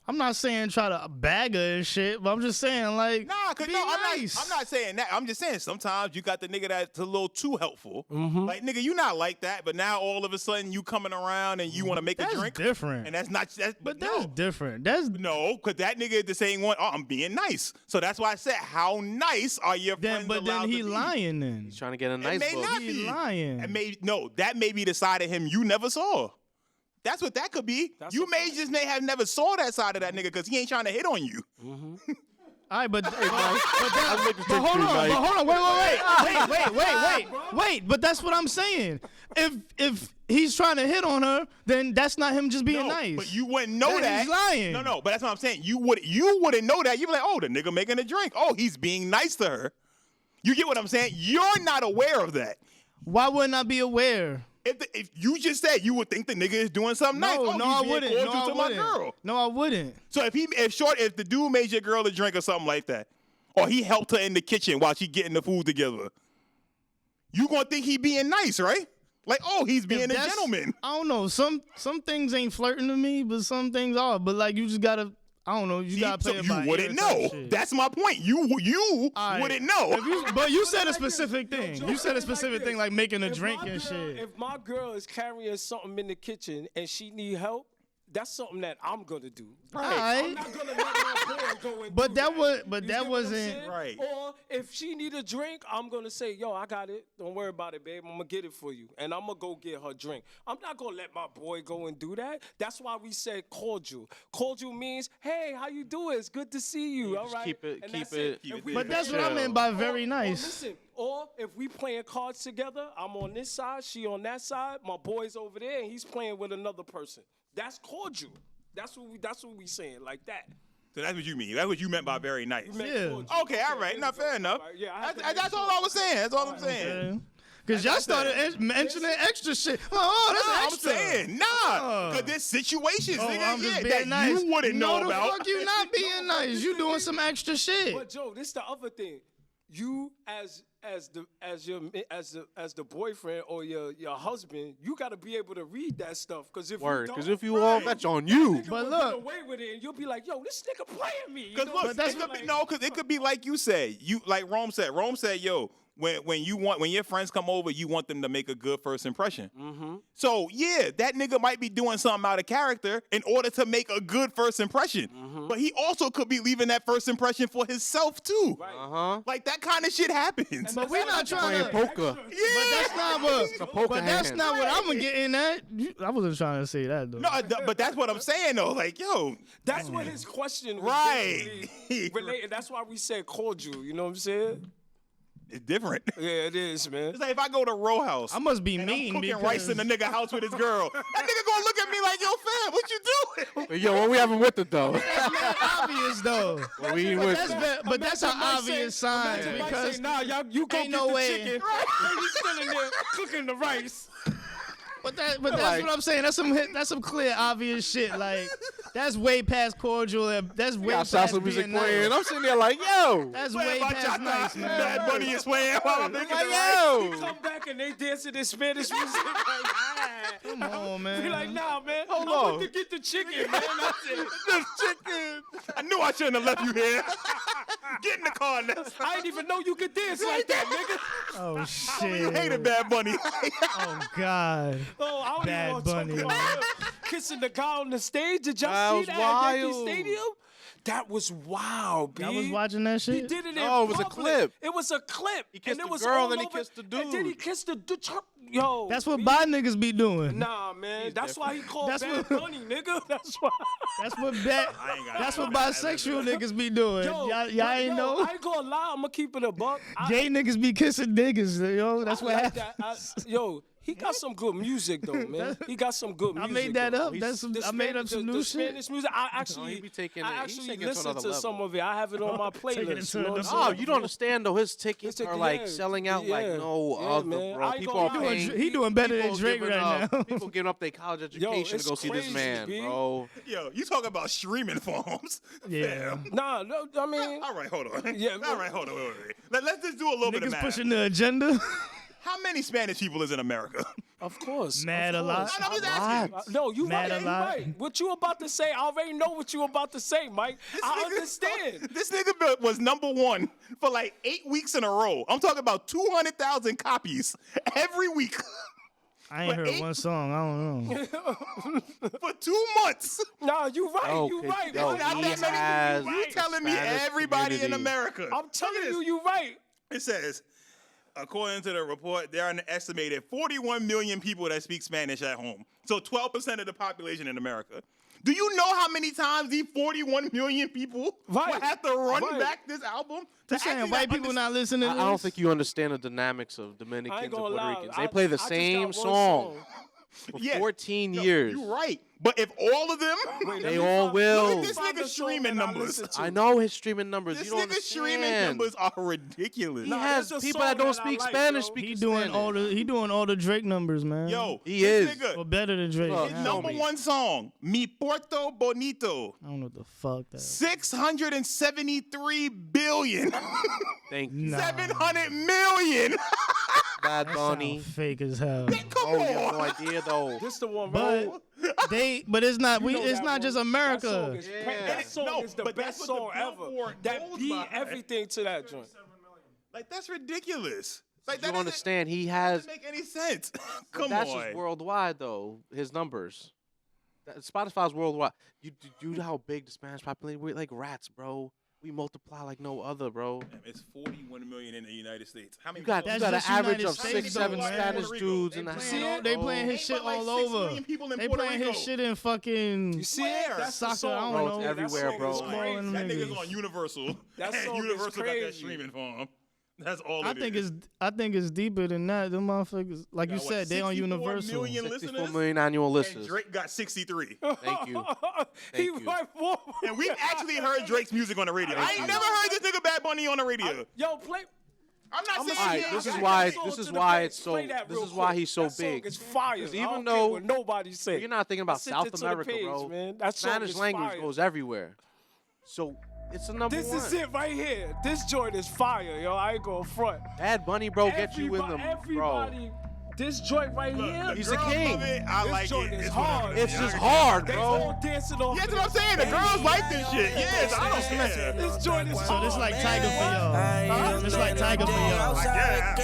I'm not saying try to bag her and shit, but I'm just saying like, Nah, cause be I'm nice. not saying that. I'm just saying sometimes you got the nigga that's a little too helpful. Mm-hmm. Like nigga, you not like that, but now all of a sudden you coming around and you want to make That's a drink. different. And that's not. But that's different. That's No, because that nigga is the same one. Oh, I'm being nice. So that's why I said, how nice are your friends but allowed then he to be? lying then. He's trying to get a It nice may book. not He be lying. That may be the side of him you never saw. That's what that could be. You may just may have never saw that side of that nigga because he ain't trying to hit on you. All right, but hold on, wait. But that's what I'm saying. If he's trying to hit on her, then that's not him just being No, nice. but you wouldn't know Then that. he's lying. No, but that's what I'm saying. You wouldn't know that. You'd be like, oh, the nigga making a drink. Oh, he's being nice to her. You get what I'm saying? You're not aware of that. Why wouldn't I be aware? If you just said you would think the nigga is doing something nice. Oh, No, he's I being wouldn't. cordial No, I to my wouldn't. girl. No, I wouldn't. So if the dude made your girl a drink or something like that, or he helped her in the kitchen while she getting the food together, you gonna think he being nice, right? Like, oh, he's being a That's- gentleman. I don't know. Some things ain't flirting to me, but some things are. But like you just gotta. I don't know. You gotta So play it you by wouldn't ear type know. shit. That's my point. You All right. wouldn't know. But you said a specific thing. Joe, You said put a it specific this. thing like making a If drink my and girl- shit. If my girl is carrying something in the kitchen and she need help, that's something that I'm gonna do. Right. I'm not gonna let my boy go and But do that was- You but get that what I'm wasn't- saying? Right. Or if she need a drink, I'm gonna say, yo, I got it. Don't worry about it, babe. I'm gonna get it for you. And I'm gonna go get her drink. I'm not gonna let my boy go and do that. That's why we said cordial. Cordial means, hey, how you doing? It's good to see you. All just right. keep it- And keep that's it- If keep we- it But that's what I meant by very or nice. listen, or if we playing cards together, I'm on this side, she on that side, my boy's over there, and he's playing with another person. That's cordial. That's what we saying, like that. So that's what you mean. That's what you meant by very nice. Meant Yeah. cordial. Okay, all right. Not fair enough. All right, yeah, I have to That's make all sure. I was saying. That's all I'm saying. Because y'all That's started mentioning extra shit. Oh, that's Nah, extra. I'm saying, nah. Because there's situations, Oh, nigga, I'm just that being nice. you wouldn't know No, the about. fuck you not being nice. You doing some extra shit. But Joe, this the other thing. You as the boyfriend or your husband, you got to be able to read that stuff. Because if Word, you don't, because if you all, that's on you. nigga But will look- get away with it, and you'll be like, yo, this nigga playing me. You Because know look, what I'm it saying? could be, no, because it could be like you said. You like Rome said. Rome said, yo, when your friends come over, you want them to make a good first impression. Mm-hmm. So yeah, that nigga might be doing something out of character in order to make a good first impression. Mm-hmm. But he also could be leaving that first impression for himself too. Uh-huh. Like that kind of shit happens. But we not trying to. Playing poker. But that's not what. poker But that's hand. not what I'm getting at. I wasn't trying to say that though. No, but that's what I'm saying though. Like, yo, That's what his question was Right. basically related. That's why we said cordial. You know what I'm saying? it's different. Yeah, it is, man. It's like if I go to Row House. I must be and mean I'm cooking because rice in the nigga house with his girl. That nigga gonna look at me like, yo, fam, what you doing? But yo, what we having with it though? that's obvious though. we ain't But with that's that. but that's an Mike obvious say- sign Imagine Mike because say, nah, you go ain't get no the way. chicken. And he's still in there cooking the rice. But that's Like- what I'm saying. That's some clear obvious shit. Like that's way past cordial. That's way Got past salsa music being playing. nice. I'm sitting there like, yo. That's Play way my past cha-cha. nice, man. Bad Bunny is playing while I'm making Like, the rice. yo. Come back and they dancing in Spanish music. Like, ah. Come on, man. Be like, nah, man. Hold I on. went to get the chicken, man. That's it. This chicken. I knew I shouldn't have left you here. Get in the car now. I didn't even know you could dance like that, nigga. Oh You shit. hated Bad Bunny. Oh god. Oh, I don't Bad even want Bunny. to talk about him kissing the guy on the stage. Did y'all That see was that at Yankee wild. Stadium? That was wild, B. I was watching that He shit. did it in No, it was a public. clip. It was a clip. He kissed and it the was girl, all then he over- kissed the And then he dude. kissed the dude. Yo. That's what B. bi niggas be doing. Nah, man. That's why he called That's Bad what- Bunny, nigga. That's why. That's what That's bisexual niggas be doing. Yo, y'all ain't yo, know. I ain't gonna lie. I'm gonna keep it a buck. Gay niggas be kissing niggas, yo. That's what like happens. that. Yo, He got some good music though, man. He got some good music. I made that though. up. I made up some new the shit. Spanish music. I actually, he be taking I it- he's actually taking it to listened another to some level. of it. I have it on my Taking it playlist. to You know what I'm another saying? Oh, you don't understand though. His tickets His are ticket- like yeah. selling out like Yeah. no Yeah, other, man. bro. I ain't People gonna are lie. paying. He doing better than people Drake giving right up- now. People giving up their college education to it's go see this crazy, man, B. bro. Yo, you talking about streaming forms? Yeah. Fam. Nah, no, I mean, All right, hold on. Yeah, All right, hold on. Wait. Let's just do a little bit of Niggas math. pushing the agenda. How many Spanish people is in America? of course. Mad of a lot. course. I'm just asking. No, you Mad right. a You lot. right. What you about to say? I already know what you about to say, Mike. I understand. This nigga was #1 for like 8 weeks in a row. I'm talking about 200,000 copies every week I ain't But heard eight- one song. I don't know. for 2 months. Nah, you right. Yo, You kid, right. yo, man. Not he that many has people. You the telling me Spanish everybody in community. America? I'm telling Look at you, this. you right. It says, according to the report, there are an estimated 41 million people that speak Spanish at home. So 12% of the population in America. Do you know how many times these 41 million people Right. will have to run Right. back this album? You saying white people not listening to I don't this? think you understand the dynamics of I Dominicans ain't and gonna Puerto lie. Ricans. They play the I just same got one song for Yeah. 14 No, years. You're right. But if all of them, Wait, They let me all find- will. let me This find nigga the song streaming that I numbers. listen to. I know his streaming numbers. this you don't nigga's streaming understand. numbers are ridiculous. He Nah, has there's a people song that don't that I speak like, Spanish yo. speaking He doing Spanish. all the Drake numbers, man. Yo, He this is. nigga, Or better than Drake. Look, his I show number me. one song, Mi Porto Bonito, don't know what the fuck that. 673 billion, Thank you. Nah. 700 million. Bad That Bunny. sound fake as hell. Come Oh, you have no on. idea though. This the one, right? But it's not. You know It's that not one. just That song America. is, Yeah. that song No, is the but that's best what song the ever. Billboard That goes beat by. everything to that joint. Like, that's ridiculous. Like, You that doesn't understand? He has. make any sense. But Come that's on. just worldwide though. His numbers. Spotify's worldwide. You know how big the Spanish population? We're like rats, bro. We multiply like no other, bro. It's 41 million in the United States. How many You got That's an just average United of States 6, though, 7 man. Spanish Puerto Rico. dudes in They the playing- house. They bro. playing his Ain't shit but like all 6 over. million people in They Puerto playing Rico. his shit in fucking. You see Where? it? That's Soccer, the song. I don't Bro, know. it's That everywhere, song bro. is Small crazy. and That nigga's niggas. on Universal. That and song is Universal got that crazy. streaming for him. That's all I it think is. it's deeper than that. Them motherfuckers, like you Got what, said, they on 64 Universal. million 64 listeners? million annual And listeners. Drake got 63. Thank you. He Thank you. went forward. And we've actually heard Drake's music on the radio. I ain't never heard this nigga Bad Bunny on the radio. Yo, play. I'm not saying All right, he this ain't is got why. that. This is to the why place. it's so. Play that This real is why quick. he's so That song big. is fire. Because I even don't care though- what nobody say. You're not thinking about Send South it to the America, page, bro. man. That song Spanish is language fire. goes everywhere. So it's a number This one. is it right here. This joint is fire, yo. I ain't going front. Bad Bunny, bro, get you in them, bro. Everybody, this joint right Look, here. the He's a girls king. love it. I This like joint it. is It's hard. whatever. It's Yeah, just I- hard, They bro. all dancing off. Yeah, that's what I'm saying. The girls like this shit. Yes, I don't care. This joint is So hard. this like Tyga for y'all. This like Tyga for y'all. Yeah.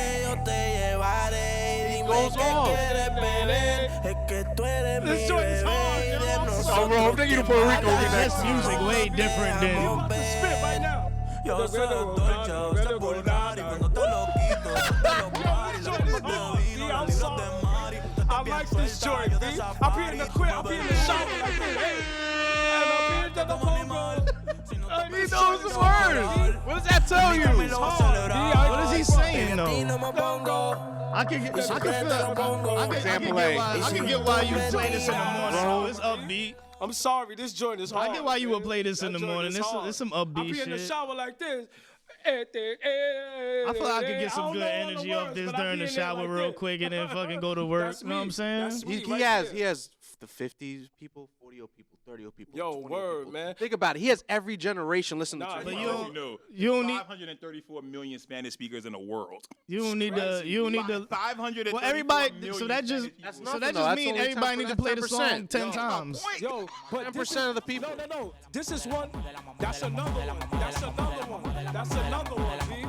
He goes off. This joint is hard, yo. I'm Oh, sorry. bro, I'm thinking of Puerto Rico. This music way different You than. about to spit right now. Yo soy doctor Chao, vulgar y cuando te lo quito, te lo paro, This joint is hard, B. I'm sorry. I like this joint, B. I be in the crib, I be in the shower like this, hey. And I be in the bongo. He knows the words. What does that tell you? What is he saying Y no though? me pongo. I can get Example A. I can get why you play this in the morning. Bro. It's upbeat. I'm sorry, this joint is hard. I get why you would man. play this in That the joint morning. is It's hard. some I upbeat be in the shit. shower like this. I feel like I could get some good energy off this during the shower real quick. quick and then fucking go to work. That's You know what I'm me. saying? That's me. He right has there. the 50s people, 40 people, 30 people. Yo, 20 word, people. man. Think about it. He has every generation listening Nah, to But Drake. you I'll don't- let you know. you don't need- 534 million Spanish speakers in the world. You don't need to. You don't need to. 534 Well, everybody. million So that just. Spanish people. That's So nothing, that though. just That's means only everybody need to play the 10%. song 10 Yo, times. point. Yo, but 10% of the people. No. This is one. That's another one. That's another one. That's another one, B.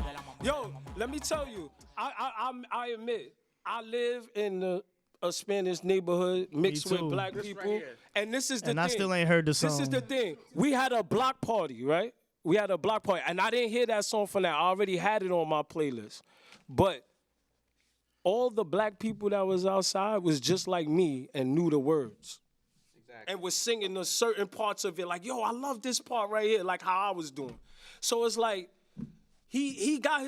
Yo, let me tell you. I admit, I live in a Spanish neighborhood mixed Me with too. black This people, right here. and this is the And thing. I still ain't heard the This is song. the thing. We had a block party, right? We had a block party, and I didn't hear that song from that. I already had it on my playlist, but all the black people that was outside was just like me and knew the words. And was singing the certain parts of it, like, yo, I love this part right here, like how I was doing. So it's like, he got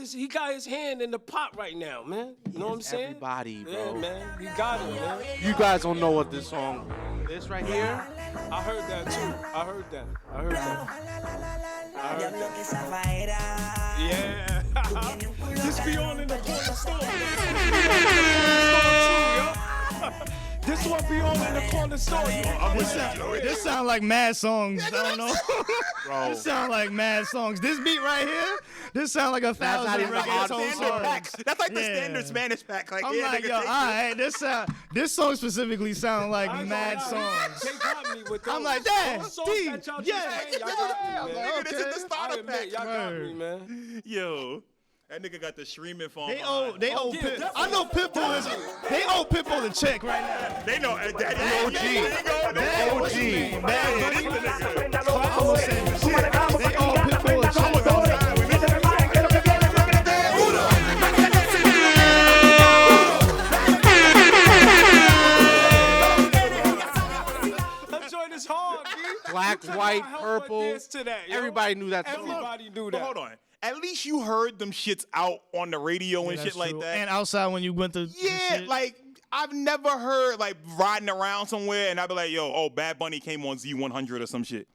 his hand in the pot right now, man. You know what I'm saying? Everybody, Yeah, bro. man. You got it, man. You guys don't know what this song, this right here. I heard that too. I heard that. Yeah. This be on in the corner store. This one be on in the corner store. This sound like mad songs. I don't know. Bro. This sound like mad songs. This beat right here, this sound like a not thousand even an odd reggaeton Standard songs. pack. That's like the Yeah. standard Spanish pack. Like, I'm yeah, like, nigga, yo, all take right, this song specifically sound like I ain't mad gonna lie. songs. They got me with those. I'm like, damn, Those songs D, that y'all just yeah, sang, y'all got me, I'm man. like, nigga, this is the okay. I starter admit, pack. y'all got me, Word. man. Yo, that nigga got the streaming phone. They behind. owe yeah, Pit. definitely. I know Pitbull is. They owe Pitbull a check right now. They know Daddy OG. Bad, what's his name? Bad Yeah, Bunny. this the nigga. I'm gonna say this shit. They owe Pitbull a check. That joint is hard, B. Black, You cannot white, help but purple. dance to that, yo. Everybody knew that song. Everybody knew But that. hold on. At least you heard them shits out on the radio and That's shit like true. that. And outside when you went to Yeah, like I've never heard like riding around somewhere and I'd be like, yo, oh, Bad Bunny came on Z100 or some shit.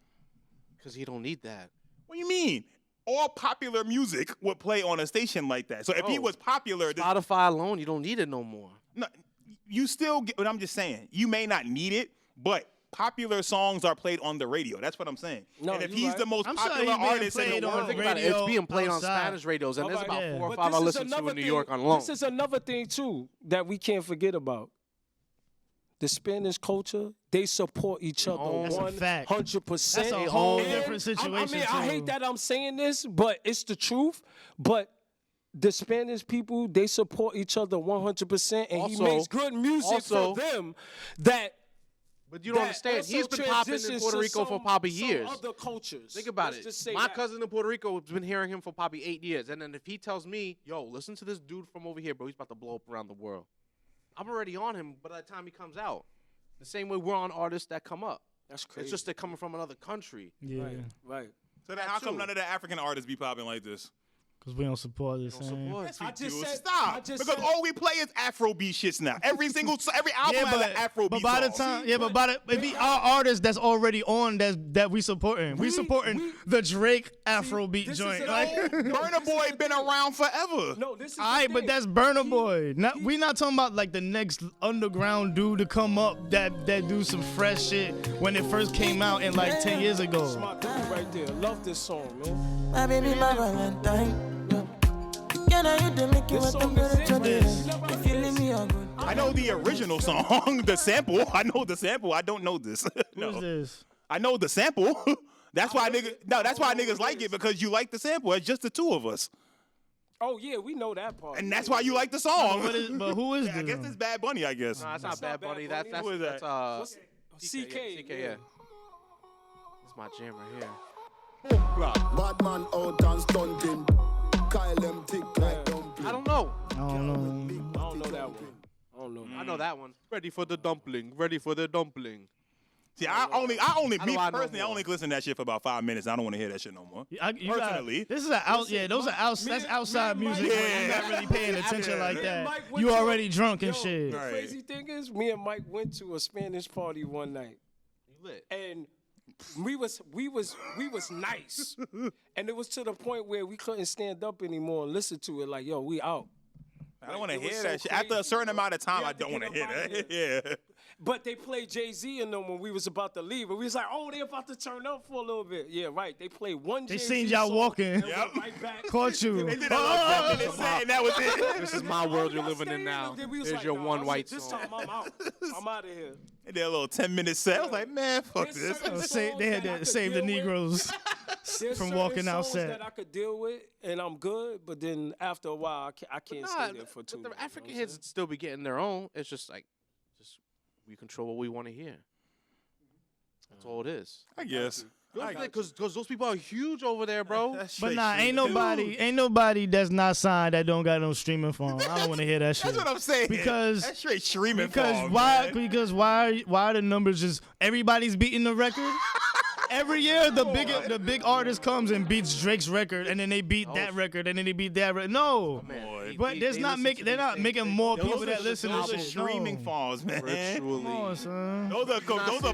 Because he don't need that. What do you mean? All popular music would play on a station like that. So if he Oh. was popular, Spotify alone, you don't need it no more. no, you still get what I'm just saying. You may not need it, but popular songs are played on the radio. That's what I'm saying. No, and if you he's right. the most I'm sure popular he's being artist in played the on world, Think about it. radio It's being played outside. on Spanish radios, and there's Alright, about yeah. 4 or But 5 I this is listen to another in New thing- York alone. This is another thing too that we can't forget about. The Spanish culture, they support each other That's a fact. 100%. That's a They whole own it. different situation. I mean, I hate too. that I'm saying this, but it's the truth. But the Spanish people, they support each other 100%, and he Also- makes good music also- for them. That But you don't that understand. also He's been popping in transitions Puerto to Rico for some- probably some years. Other cultures. Think about Let's it. just say My that. cousin in Puerto Rico has been hearing him for probably 8 years. And then if he tells me, yo, listen to this dude from over here, bro, he's about to blow up around the world. I'm already on him by the time he comes out. The same way we're on artists that come up. That's crazy. It's just they're coming from another country. Yeah, right. So then how come too. none of the African artists be popping like this? because we don't support the Don't same. support. Yes, I we just do. said- Stop. I just Because said- all we play is Afrobeat shits now. Every album has an Afrobeat but by the song. time, yeah, but by the it be our artists that's already on that we supporting. We supporting the Drake Afrobeat this is joint. an Like, old- Burna Boy been around forever. No, this is all the right, but thing. that's Burna Boy. We not talking about like the next underground dude to come up that do some fresh shit when it first came out in like 10 years ago. That's my dude right there. Love this song, man. My baby, my Valentine. Can I you to make you This a song is it, temperature? man. If you leave me a good. I know the original song, the sample. I know the sample. I don't know this. Who's No. this? I know the sample. That's why that's why niggas like it because you like the sample. It's just the two of us. Oh yeah, we know that part. And that's why you like the song. But who is Yeah, I this? guess it's Bad Bunny, I guess. Nah, that's not Bad Bunny. That's Who is that? What's- CK. CK, Yeah. yeah. That's my jam right here. Bad man out and stunting. Kyle them thick like dumpling. I don't know. I don't know. I don't know that one. I don't know that. I know that one. Ready for the dumpling. Ready for the dumpling. See, I only I me know I know personally, I more. only listen to that shit for about 5 minutes. I don't want to hear that shit no more. Personally. This is those are that's outside me and music. Mike- Where you're not really paying attention Yeah. like Me and that. Mike went You to- already drunk and Yo, shit. The Right. crazy thing is, me and Mike went to a Spanish party one night, You lit. and we was nice, and it was to the point where we couldn't stand up anymore and listen to it. Like, yo, we out. I don't want to It was hear so that shit. After a crazy. certain amount of time, We I had to don't want to get hear up that. outta Yeah. But they played Jay-Z in them when we was about to leave, and we was like, oh, they about to turn up for a little bit. Yeah, right. They played one. They Jay-Z seen y'all song walking. and went Yep. right back. Caught you. They did a little 10 minute set, and that was it. This is my world you're living in now. Then we was Here's like, your nah, one I white said, song. This time I'm out. I'm out of here. They did a little 10-minute set. I was like, man, fuck There's this. certain They had songs that I to could save the deal with. Negroes There's from certain walking songs outside. that I could deal with, and I'm good. But then after a while, I can't Nah, stay there for too long. the you know African what I'm hits saying? still be getting their own. It's just we control what we want to hear. That's all it is. I guess. Because those people are huge over there, bro. But nah, ain't nobody that's not signed that don't got no streaming phone. I don't want to hear that shit. That's what I'm saying. Because- that's straight streaming. Because phone, why? man. Because why are the numbers just everybody's beating the record? every year the big artist comes and beats Drake's record, and then they beat that record, and then they beat that record. No, but they're not making more people that listen to those are shit. streaming No. phones, man. Come on, son. Those are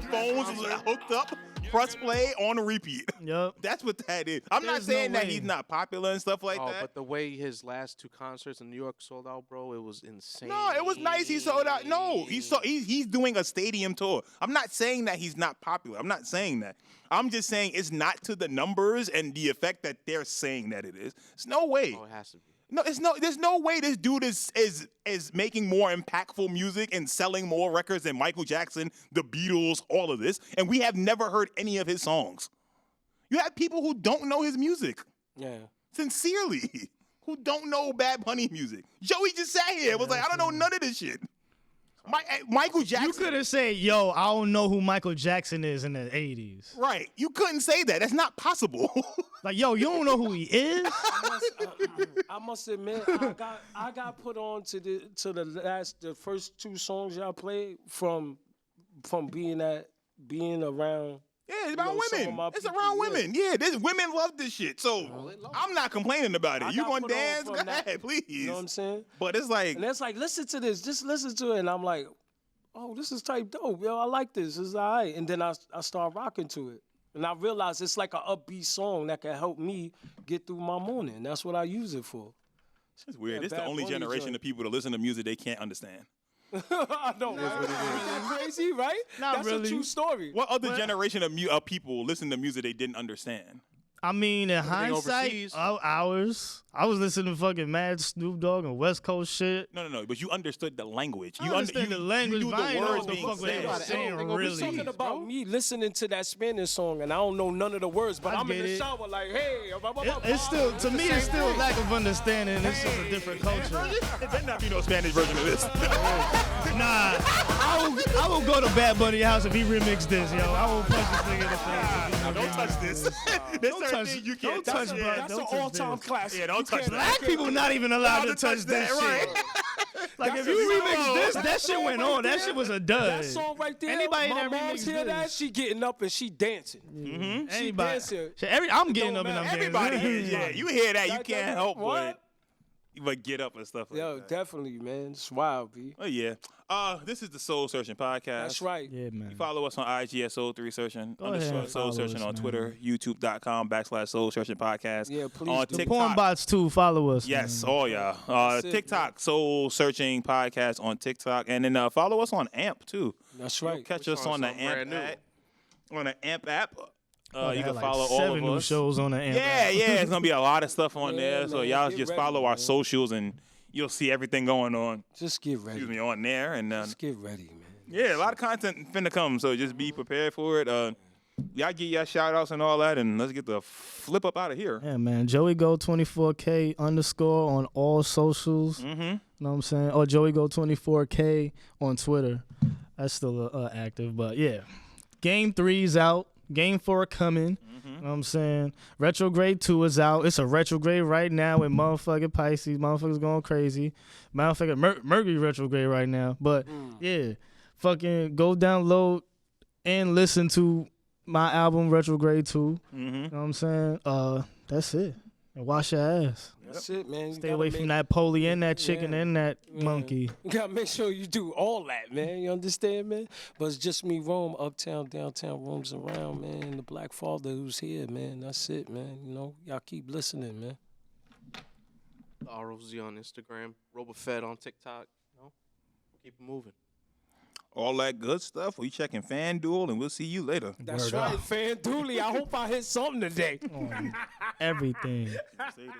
phones hooked up, press play on repeat. Yup. That's what that is. I'm not There's saying no that way. he's not popular and stuff like that. But the way his last 2 concerts in New York sold out, bro, it was insane. No, it was nice. He sold out. No, he's doing a stadium tour. I'm not saying that he's not popular. I'm not saying that. I'm just saying it's not to the numbers and the effect that they're saying that it is. It's no way. Oh, it has to be. No, there's no way this dude is making more impactful music and selling more records than Michael Jackson, the Beatles, all of this. And we have never heard any of his songs. You have people who don't know his music. Yeah. Sincerely. Who don't know Bad Bunny music. Joey just sat here and was like, I don't know none of this shit. Michael Jackson. You could have said, yo, I don't know who Michael Jackson is in the 80s. Right. You couldn't say that. That's not possible. Like, yo, you don't know who he is? I must admit, I got put on to the first 2 songs y'all played from being around. Yeah, it's about some of women. my It's people, around yeah. women. Yeah, women love this shit. So I'm not complaining about it. I You got gonna put on dance? Go from that. ahead, please. You know what I'm saying? But it's like, And it's like, listen to this. Just listen to it. And I'm like, oh, this is type dope. Yo, I like this. This is all right. And then I start rocking to it. And I realized it's like an upbeat song that can help me get through my morning. That's what I use it for. it's weird. Yeah, It's the Bad only Bunny generation joint. of people that listen to music they can't understand. I know, right? Crazy, right? Not That's really. a true story. What other generation of people listen to music they didn't understand? I mean, in hindsight, overseas. ours. I was listening to fucking Mad Snoop Dogg and West Coast shit. No. But you understood the language. I understand the language, you knew but I the ain't know words what the being fuck they said. were saying Everything We're really. talking about me listening to that Spanish song, and I don't know none of the words, but I I'm in get the it. shower like, hey. It's still, to me, it's still a lack of understanding. It's just a different culture. There better not be no Spanish version of this. Nah, I will go to Bad Bunny's house if he remixed this, yo. I will punch this nigga in the face. No, don't touch this. There's Don't certain touch- things you can't don't touch, touch. bro. That's Don't an touch all-time this. classic. Yeah, don't You touch can't- that. Black people not even allowed to Allowed touch this shit. Like, if you remix this, that shit went on. That shit was a dud. That song right there, Anybody my that mom's remixed hear that, this. she getting up and she dancing. She Anybody. dancing. Shit, I'm getting up and I'm dancing. Everybody is, yeah. You hear that, you That- can't that- help what? but get up and stuff like Yo, that. definitely, man. It's wild, B. Oh, yeah. This is the Soul Searching Podcast. That's right. Yeah, man. Follow us on IG at Soul3 Searching. Go ahead and Soul follow Searching us, on man. Twitter, youtube.com/Soul Searching Podcast. Yeah, please On do. TikTok. Porn bots too, follow us. Yes, man. all y'all. That's it, TikTok, Soul Searching Podcast on TikTok. And then follow us on AMP, too. That's You'll right. catch Which us one's on the something brand AMP new? app. On the AMP app. Oh, they You had can like follow all 7 of new us. shows on the amp. Yeah, it's gonna be a lot of stuff on Yeah, there. So man, y'all get just ready, follow our man. socials and you'll see everything going on. Just get ready. Excuse me, on there. And Just get ready, man. yeah, a lot of content finna come. So just be prepared for it. Y'all get y'all shout outs and all that, and let's get the flip up out of here. Yeah, man. Joey Go 24K _ on all socials. Mm-hmm. You know what I'm saying? Or Joey Go 24K on Twitter. That's still active, but yeah. Game 3's out. Game 4 coming. You know what I'm saying? Retrograde 2 is out. It's a retrograde right now with motherfucking Pisces. Motherfuckers going crazy. Motherfucking Mercury retrograde right now. But yeah, fucking go download and listen to my album Retrograde 2. You know what I'm saying? That's it. And wash your ass. That's it, man. You Stay gotta away make- from that poly and that chicken Yeah. and that monkey. You gotta make sure you do all that, man. You understand, man? But it's just me, Rome, uptown, downtown, roams around, man. The Black Father who's here, man. That's it, man. You know, y'all keep listening, man. ROZ on Instagram, RoboFed on TikTok. You know, keep it moving. All that good stuff. We checking FanDuel, and we'll see you later. That's Word right, up. Fan Dooley. I hope I hit something today. Everything. Say this,